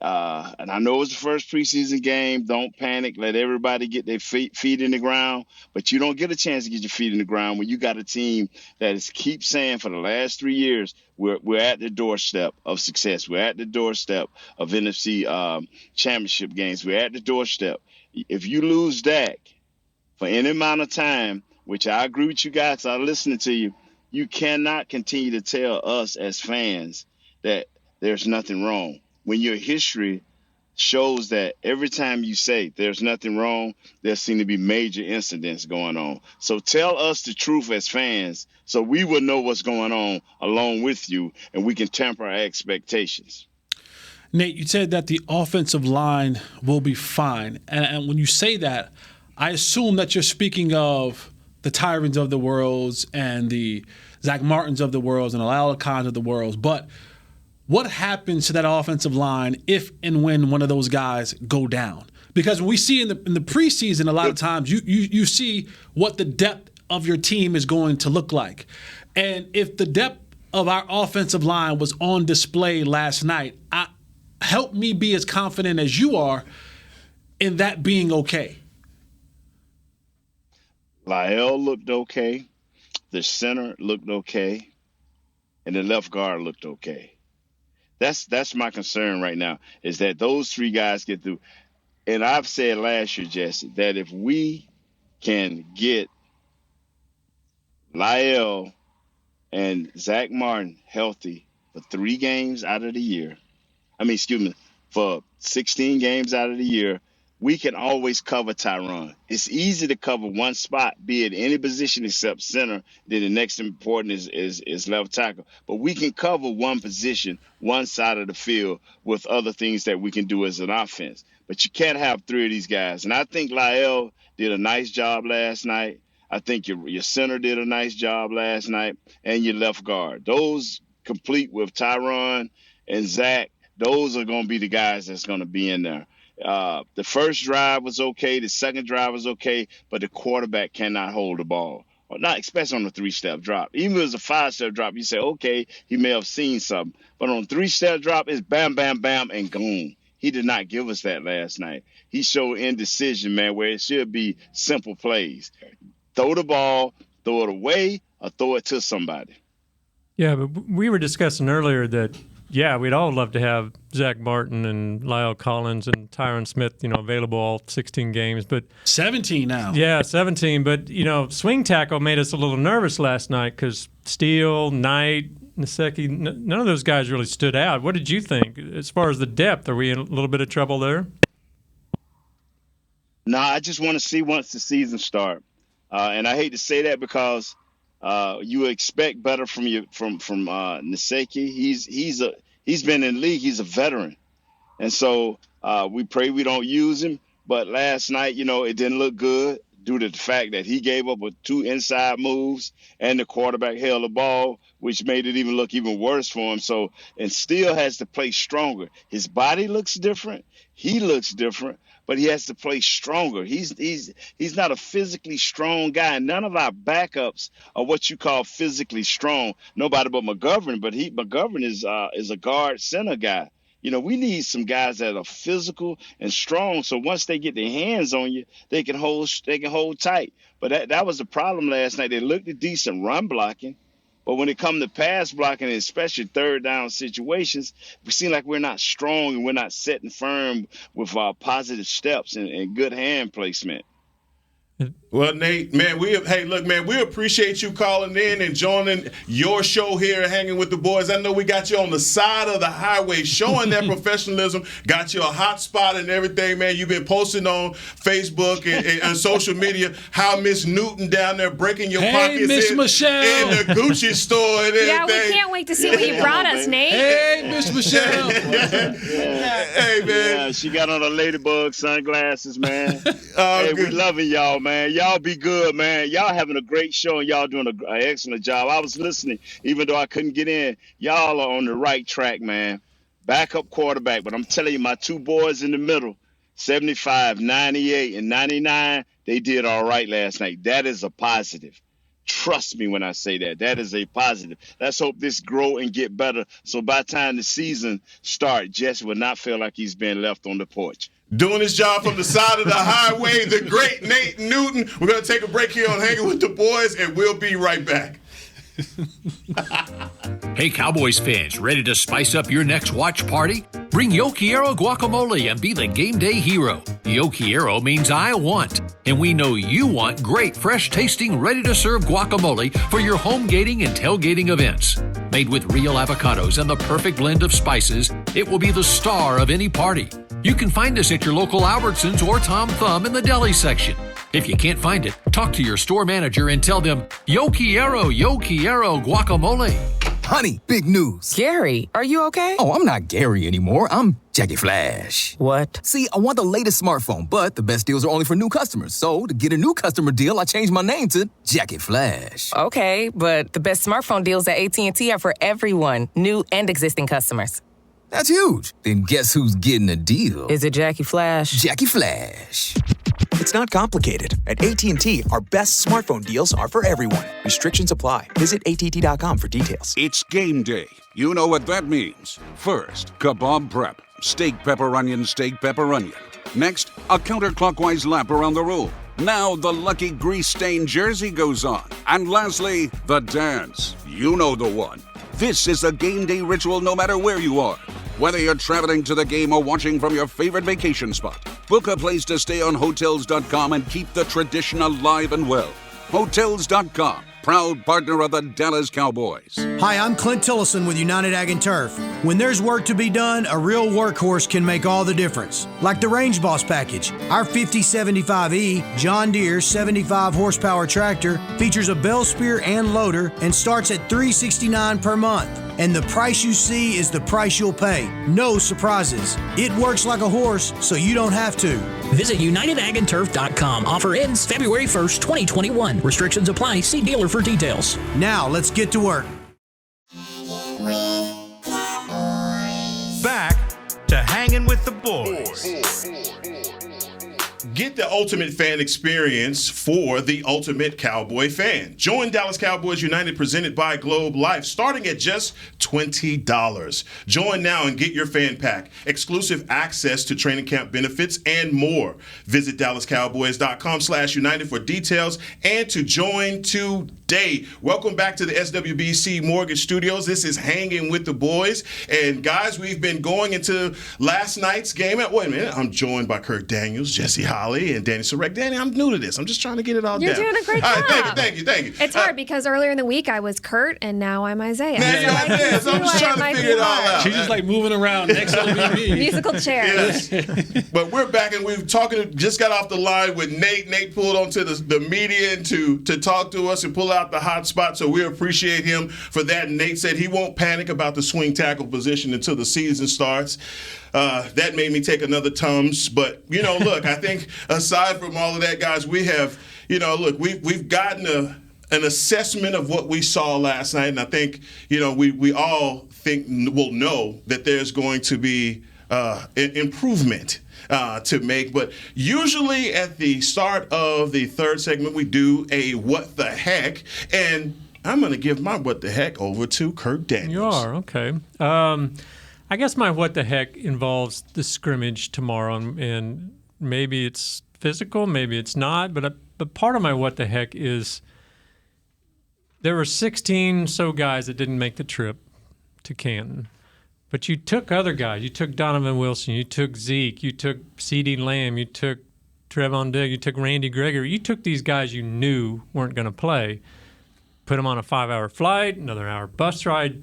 I know it's the first preseason game. Don't panic. Let everybody get their feet in the ground. But you don't get a chance to get your feet in the ground when you got a team that is keep saying for the last 3 years, we're at the doorstep of success. We're at the doorstep of NFC championship games. We're at the doorstep. If you lose Dak for any amount of time, which I agree with you guys, I'm listening to you, you cannot continue to tell us as fans that there's nothing wrong, when your history shows that every time you say there's nothing wrong, there seem to be major incidents going on. So tell us the truth as fans so we will know what's going on along with you and we can temper our expectations. Nate, you said that the offensive line will be fine. And when you say that, I assume that you're speaking of the Tyrants of the worlds and the Zach Martins of the worlds and the Lyle Khans of the worlds. But what happens to that offensive line if and when one of those guys go down? Because we see in the preseason, a lot of times you see what the depth of your team is going to look like. And if the depth of our offensive line was on display last night, help me be as confident as you are in that being okay. Lyle looked okay. The center looked okay. And the left guard looked okay. That's my concern right now, is that those three guys get through. And I've said last year, Jesse, that if we can get Lyle and Zach Martin healthy for 3 games out of the year, for 16 games out of the year, we can always cover Tyron. It's easy to cover one spot, be it any position except center. Then the next important is left tackle. But we can cover one position, one side of the field with other things that we can do as an offense. But you can't have three of these guys. And I think Lyle did a nice job last night. I think your center did a nice job last night, and your left guard. Those complete with Tyron and Zach, those are going to be the guys that's going to be in there. The first drive was okay. The second drive was okay, but the quarterback cannot hold the ball. Or not, especially on a 3-step drop. Even if it was a 5-step drop, you say, okay, he may have seen something. But on a 3-step drop, it's bam, bam, bam, and gone. He did not give us that last night. He showed indecision, man, where it should be simple plays. Throw the ball, throw it away, or throw it to somebody. Yeah, but we were discussing earlier that, yeah, we'd all love to have Zach Martin and Lyle Collins and Tyron Smith, available all 16 games. But 17 now. Yeah, 17. But, swing tackle made us a little nervous last night because Steele, Knight, Nasecki, none of those guys really stood out. What did you think? As far as the depth, are we in a little bit of trouble there? No, I just want to see once the season starts. And I hate to say that because you expect better from Nasecki. He's been in the league. He's a veteran, and so we pray we don't use him. But last night, it didn't look good due to the fact that he gave up with 2 inside moves and the quarterback held the ball, which made it look even worse for him. So, and still has to play stronger. His body looks different. He looks different. But he has to play stronger. He's not a physically strong guy. And none of our backups are what you call physically strong. Nobody but McGovern. But McGovern is a guard center guy. We need some guys that are physical and strong. So once they get their hands on you, they can hold tight. But that was the problem last night. They looked at decent run blocking. But when it comes to pass blocking, and especially third down situations, we seem like we're not strong and we're not setting firm with our positive steps and good hand placement. Well, Nate, man, we appreciate you calling in and joining your show here at Hanging with the Boys. I know we got you on the side of the highway showing that professionalism, got you a hot spot and everything, man. You've been posting on Facebook and social media how Miss Newton down there breaking your pockets Miss Michelle. in the Gucci store and everything. Yeah, we can't wait to see what you brought us, Nate. Hey, Miss Michelle. Hey, man. Yeah, she got on her ladybug sunglasses, man. Hey, we loving y'all, man. Y'all be good, man. Y'all having a great show, and y'all doing an excellent job. I was listening, even though I couldn't get in. Y'all are on the right track, man. Backup quarterback, but I'm telling you, my 2 boys in the middle, 75, 98, and 99, they did all right last night. That is a positive. Trust me when I say that. That is a positive. Let's hope this grow and get better. So by the time the season starts, Jesse will not feel like he's been left on the porch. Doing his job from the side of the highway, the great Nate Newton. We're going to take a break here on Hanging with the Boys, and we'll be right back. Hey, Cowboys fans, ready to spice up your next watch party? Bring Yo Quiero guacamole and be the game day hero. Yo Quiero means I want, and we know you want great, fresh-tasting, ready-to-serve guacamole for your home gating and tailgating events. Made with real avocados and the perfect blend of spices, it will be the star of any party. You can find us at your local Albertsons or Tom Thumb in the deli section. If you can't find it, talk to your store manager and tell them, Yo Quiero guacamole. Honey, big news. Gary, are you okay? Oh, I'm not Gary anymore. I'm Jackie Flash. What? See, I want the latest smartphone, but the best deals are only for new customers. So, to get a new customer deal, I changed my name to Jackie Flash. Okay, but the best smartphone deals at AT&T are for everyone, new and existing customers. That's huge. Then guess who's getting a deal? Is it Jackie Flash? Jackie Flash. It's not complicated. At AT&T, our best smartphone deals are for everyone. Restrictions apply. Visit att.com for details. It's game day. You know what that means. First, kebab prep. Steak, pepper, onion, steak, pepper, onion. Next, a counterclockwise lap around the room. Now the lucky grease-stained jersey goes on. And lastly, the dance. You know the one. This is a game day ritual no matter where you are. Whether you're traveling to the game or watching from your favorite vacation spot, book a place to stay on Hotels.com and keep the tradition alive and well. Hotels.com. proud partner of the Dallas Cowboys. Hi, I'm Clint Tillison with United Ag and Turf. When there's work to be done, a real workhorse can make all the difference. Like the Range Boss package. Our 5075E John Deere 75 horsepower tractor features a bell spear and loader and starts at $369 per month. And the price you see is the price you'll pay. No surprises. It works like a horse, so you don't have to. Visit UnitedAgAndTurf.com. Offer ends February 1st, 2021. Restrictions apply. See dealer for details. Now, let's get to work. Back to Hanging with the Boys. Get the ultimate fan experience for the ultimate Cowboy fan. Join Dallas Cowboys United presented by Globe Life starting at just $20. Join now and get your fan pack, exclusive access to training camp benefits, and more. Visit DallasCowboys.com/United for details and to join today. Welcome back to the SWBC Mortgage Studios. This is Hanging with the Boys. And guys, we've been going into last night's game. Wait a minute. I'm joined by Kirk Daniels, Jesse Holly, and Danny Surek. Danny, I'm new to this. I'm just trying to get it all down. You're doing a great job. All right, thank you. It's hard because earlier in the week I was Kurt and now I'm Isaiah. So I'm just trying to figure it all out. She's just like moving around next to me. Musical chairs. Yes. But we're back and we've just got off the line with Nate. Nate pulled onto the median to talk to us and pull out the hot spot. So we appreciate him for that. And Nate said he won't panic about the swing tackle position until the season starts. That made me take another Tums. But, look, I think aside from all of that, guys, we have, we've gotten an assessment of what we saw last night. And I think, we all will know that there's going to be improvement to make. But usually at the start of the third segment, we do a what the heck. And I'm going to give my what the heck over to Kirk Daniels. You are? Okay. I guess my what the heck involves the scrimmage tomorrow, and maybe it's physical, maybe it's not, but part of my what the heck is there were 16 so guys that didn't make the trip to Canton, but you took other guys. You took Donovan Wilson, you took Zeke, you took CeeDee Lamb, you took Trevon Diggs, you took Randy Gregory. You took these guys you knew weren't going to play, put them on a 5-hour flight, another hour bus ride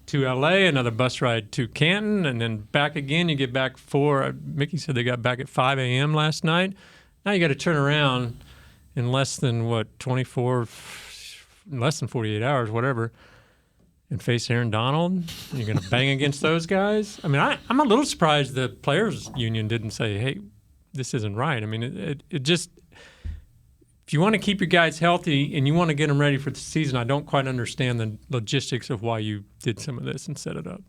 to L.A., another bus ride to Canton, and then back again. You get back Mickey said they got back at 5 a.m. last night. Now you got to turn around in less than 48 hours, whatever, and face Aaron Donald. You're going to bang against those guys? I mean, I'm a little surprised the players' union didn't say, hey, this isn't right. I mean, it just – if you want to keep your guys healthy and you want to get them ready for the season, I don't quite understand the logistics of why you did some of this and set it up.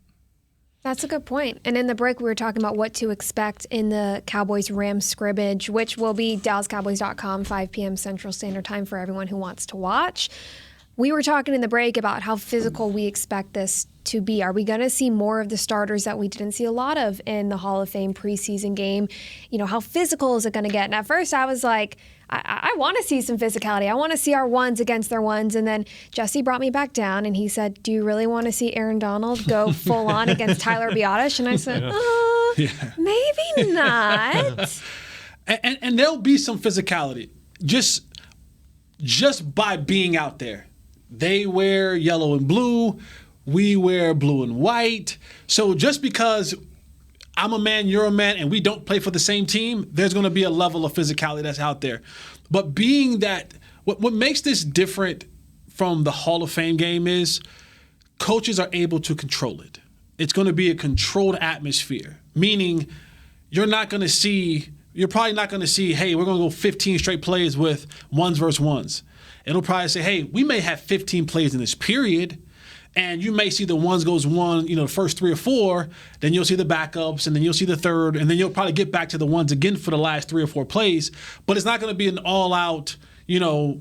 That's a good point. And in the break, we were talking about what to expect in the Cowboys-Rams scrimmage, which will be DallasCowboys.com, 5 p.m. Central Standard Time for everyone who wants to watch. We were talking in the break about how physical we expect this to be. Are we going to see more of the starters that we didn't see a lot of in the Hall of Fame preseason game? How physical is it going to get? And at first I was like, I want to see some physicality. I want to see our ones against their ones. And then Jesse brought me back down and he said, do you really want to see Aaron Donald go full on against Tyler Biadasz? And I said, maybe not. And there'll be some physicality just by being out there. They wear yellow and blue. We wear blue and white. So just because I'm a man, you're a man, and we don't play for the same team, there's going to be a level of physicality that's out there. But being that, what makes this different from the Hall of Fame game is coaches are able to control it. It's going to be a controlled atmosphere, meaning you're probably not going to see, hey, we're going to go 15 straight plays with ones versus ones. It'll probably say, hey, we may have 15 plays in this period, and you may see the ones goes one, the first 3 or 4, then you'll see the backups, and then you'll see the third, and then you'll probably get back to the ones again for the last 3 or 4 plays. But it's not going to be an all-out,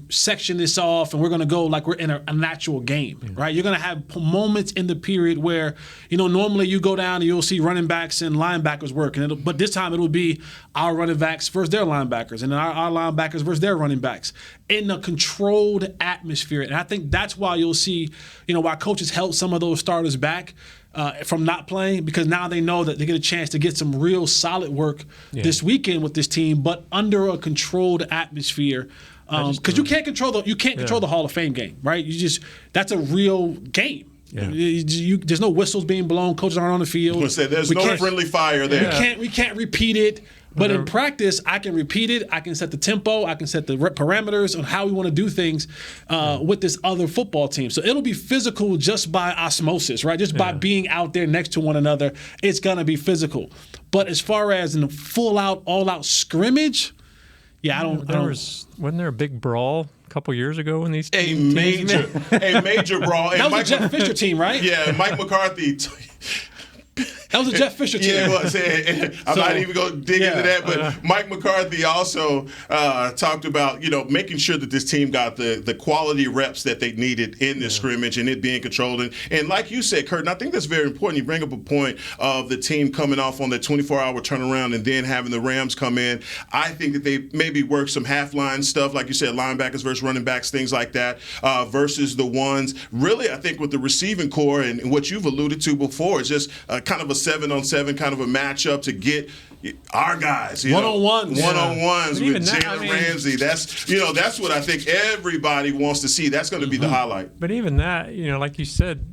section this off, and we're going to go like we're in an actual game, right? You're going to have moments in the period where, normally you go down and you'll see running backs and linebackers work, but this time it'll be our running backs versus their linebackers, and then our linebackers versus their running backs in a controlled atmosphere. And I think that's why you'll see, why coaches held some of those starters back from not playing, because now they know that they get a chance to get some real solid work this weekend with this team, but under a controlled atmosphere. because you can't control the Hall of Fame game, right? That's a real game. Yeah. There's no whistles being blown. Coaches aren't on the field. There's no friendly fire there. We can't repeat it. But in practice, I can repeat it. I can set the tempo. I can set the parameters on how we want to do things with this other football team. So it'll be physical just by osmosis, right? Just by being out there next to one another, it's going to be physical. But as far as in a full-out, all-out scrimmage, wasn't there a big brawl a couple years ago when these a major brawl? That was the Jeff Fisher team, right? Yeah, Mike McCarthy. That was a Jeff Fisher team. Yeah, it was. I'm not even going to dig into that, but Mike McCarthy also talked about, making sure that this team got the quality reps that they needed in this scrimmage and it being controlled. And like you said, Kurt, and I think that's very important. You bring up a point of the team coming off on that 24-hour turnaround and then having the Rams come in. I think that they maybe work some half-line stuff, like you said, linebackers versus running backs, things like that, versus the ones. Really, I think with the receiving core and what you've alluded to before, it's just kind of a 7-on-7 kind of a matchup to get our guys, one-on-ones with Jalen Ramsey. That's what I think everybody wants to see. That's going to be the highlight. But even that, like you said,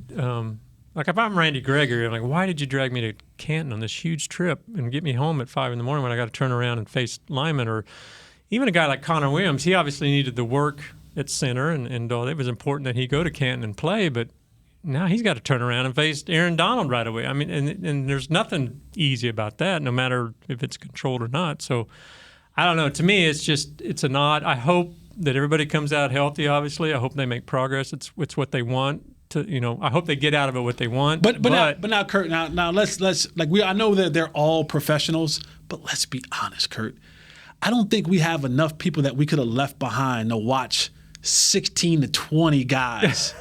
like if I'm Randy Gregory, I'm like, why did you drag me to Canton on this huge trip and get me home at 5 a.m. when I got to turn around and face linemen? Or even a guy like Connor Williams, he obviously needed the work at center, and it was important that he go to Canton and play, but now he's got to turn around and face Aaron Donald right away. I mean, and there's nothing easy about that, no matter if it's controlled or not. So I don't know. To me, it's a nod. I hope that everybody comes out healthy, obviously. I hope they make progress. It's what they want. I hope they get out of it what they want. But now, Kurt, now let's I know that they're all professionals, but let's be honest, Kurt. I don't think we have enough people that we could have left behind to watch 16 to 20 guys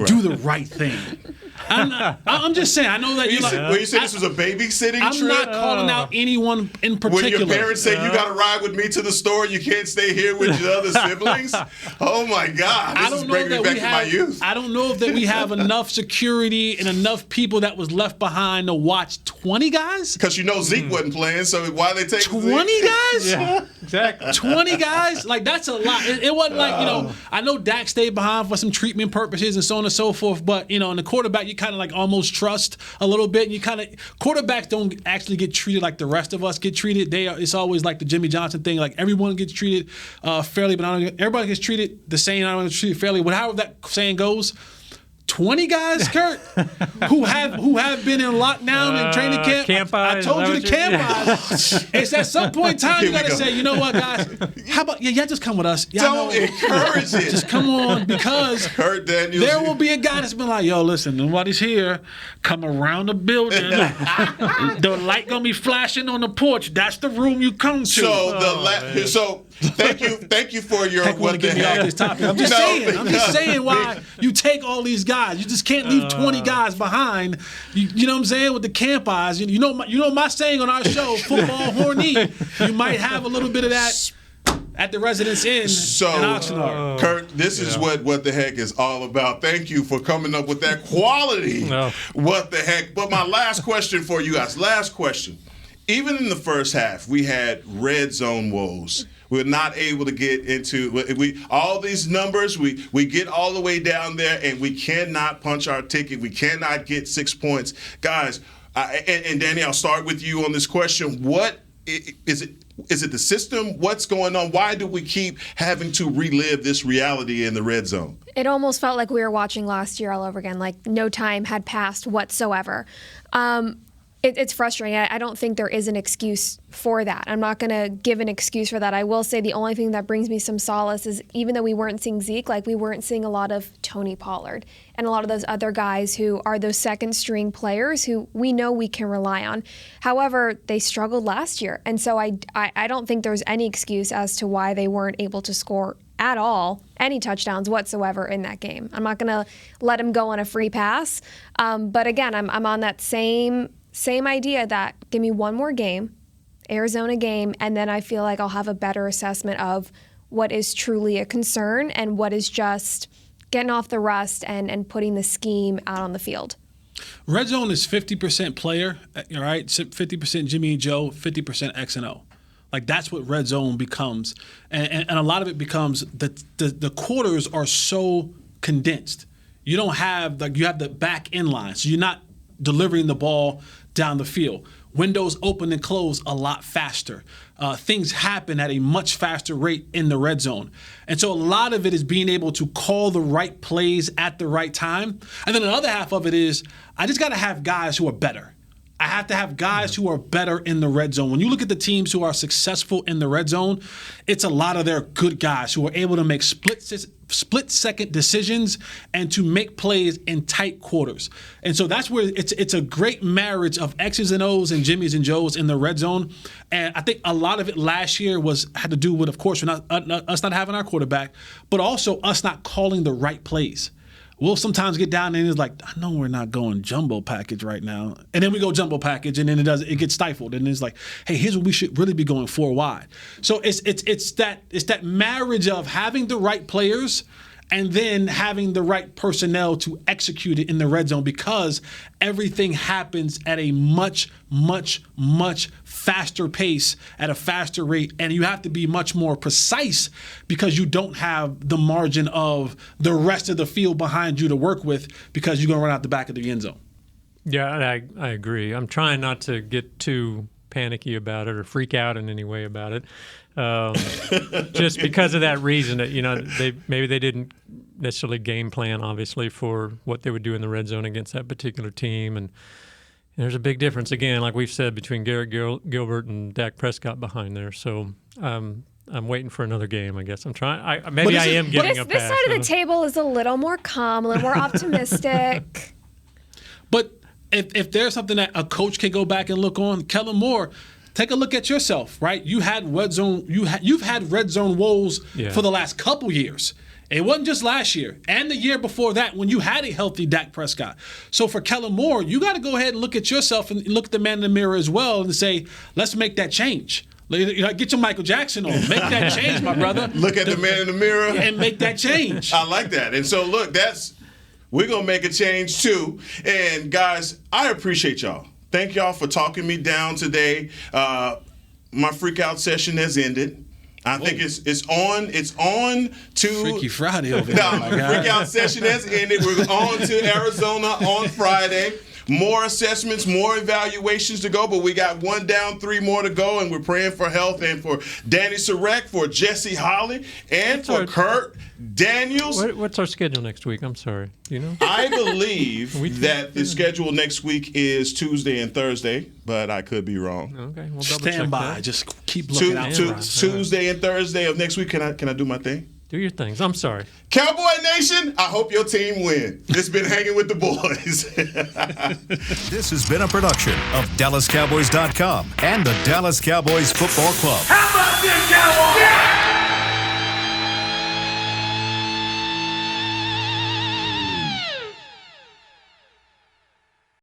do the right thing. I'm just saying. I know that you said this was a babysitting I'm trip. I'm not calling out anyone in particular. When your parents say you got to ride with me to the store, you can't stay here with your other siblings. Oh my God! This is bringing me back to my youth. I don't know if that we have enough security and enough people that was left behind to watch 20 guys. Because Zeke wasn't playing, so why are they taking 20 guys? Yeah, exactly. 20 guys? Like that's a lot. It wasn't I know Dak stayed behind for some treatment purposes and so on and so forth, but in the quarterback you kind of like almost trust a little bit. And quarterbacks don't actually get treated like the rest of us get treated. It's always like the Jimmy Johnson thing. Like everyone gets treated fairly, but everybody gets treated the same. I don't get treated fairly. But however that saying goes, 20 guys, Kurt, who have been in lockdown and training camp. I told you the camp eyes. It's at some point in time you got to say, you know what, guys? How about y'all just come with us? Don't encourage it. Just come on, because Kurt Daniels, there will be a guy that's been like, yo, listen, nobody's here. Come around the building. The light gonna be flashing on the porch. That's the room you come to. So thank you for your what the heck. Off this topic. I'm just saying why you take all these guys. You just can't leave 20 guys behind. You know what I'm saying? With the camp eyes. You know my saying on our show, football horny. You might have a little bit of that at the Residence Inn in Oxnard. Kurt, this is what the heck is all about. Thank you for coming up with that quality. What the heck? But my last question for you guys. Last question. Even in the first half, we had red zone woes. We're not able to get into all these numbers. We get all the way down there, and we cannot punch our ticket. We cannot get 6 points. Guys, and Danny, I'll start with you on this question. What is it? Is it the system? What's going on? Why do we keep having to relive this reality in the red zone? It almost felt like we were watching last year all over again, like no time had passed whatsoever. It's frustrating. I don't think there is an excuse for that. I'm not going to give an excuse for that. I will say the only thing that brings me some solace is even though we weren't seeing Zeke, like we weren't seeing a lot of Tony Pollard and a lot of those other guys who are those second string players who we know we can rely on. However, they struggled last year. And so I don't think there's any excuse as to why they weren't able to score at all, any touchdowns whatsoever in that game. I'm not going to let them go on a free pass. But again, I'm on that same idea that give me one more game, Arizona game, and then I feel like I'll have a better assessment of what is truly a concern and what is just getting off the rust and putting the scheme out on the field. Red zone is 50% player, all right? 50% Jimmy and Joe, 50% X and O. Like that's what red zone becomes, and a lot of it becomes the quarters are so condensed. You don't have you have the back end line, so you're not delivering the ball down the field. Windows open and close a lot faster. Things happen at a much faster rate in the red zone. And so a lot of it is being able to call the right plays at the right time. And then another half of it is I just got to have guys who are better. I have to have guys who are better in the red zone. When you look at the teams who are successful in the red zone, it's a lot of their good guys who are able to make split-second decisions and to make plays in tight quarters. And so that's where it's a great marriage of X's and O's and Jimmys and Joes in the red zone. And I think a lot of it last year had to do with, of course, us not having our quarterback, but also us not calling the right plays. We'll sometimes get down and it's like, I know we're not going jumbo package right now. And then we go jumbo package and then it gets stifled. And it's like, hey, here's what we should really be going 4 wide. So it's that marriage of having the right players and then having the right personnel to execute it in the red zone, because everything happens at a much, much, much faster pace at a faster rate, and you have to be much more precise because you don't have the margin of the rest of the field behind you to work with because you're going to run out the back of the end zone. Yeah, I agree. I'm trying not to get too panicky about it or freak out in any way about it. Just because of that reason that, maybe they didn't necessarily game plan, obviously, for what they would do in the red zone against that particular team. And there's a big difference, again, like we've said, between Garrett Gilbert and Dak Prescott behind there. So I'm waiting for another game, I guess. I'm trying. I am getting a pass. This side of the table is a little more calm, a little more optimistic. But if there's something that a coach can go back and look on, Kellen Moore, take a look at yourself, right? You had red zone. You've had red zone woes for the last couple years. It wasn't just last year and the year before that when you had a healthy Dak Prescott. So for Kellen Moore, you got to go ahead and look at yourself and look at the man in the mirror as well and say, let's make that change. Get your Michael Jackson on. Make that change, my brother. Look at the man in the mirror and make that change. I like that. And so look, we're gonna make a change too. And guys, I appreciate y'all. Thank y'all for talking me down today. My freak out session has ended. I think it's on to Freaky Friday over here. No, freak out session has ended. We're on to Arizona on Friday. More assessments, more evaluations to go, but we got 1 down, 3 more to go, and we're praying for health and for Danny Sarek, for Jesse Holly, and for Kurt Daniels. What's our schedule next week? I'm sorry. Do you know? I believe that the schedule next week is Tuesday and Thursday, but I could be wrong. Okay, we'll double Stand check by. that. Just keep looking out. Tuesday and Thursday of next week. Can I do my thing? Do your things. I'm sorry. Cowboy Nation, I hope your team win. It's been Hanging with the Boys. This has been a production of DallasCowboys.com and the Dallas Cowboys Football Club. How about this, Cowboys?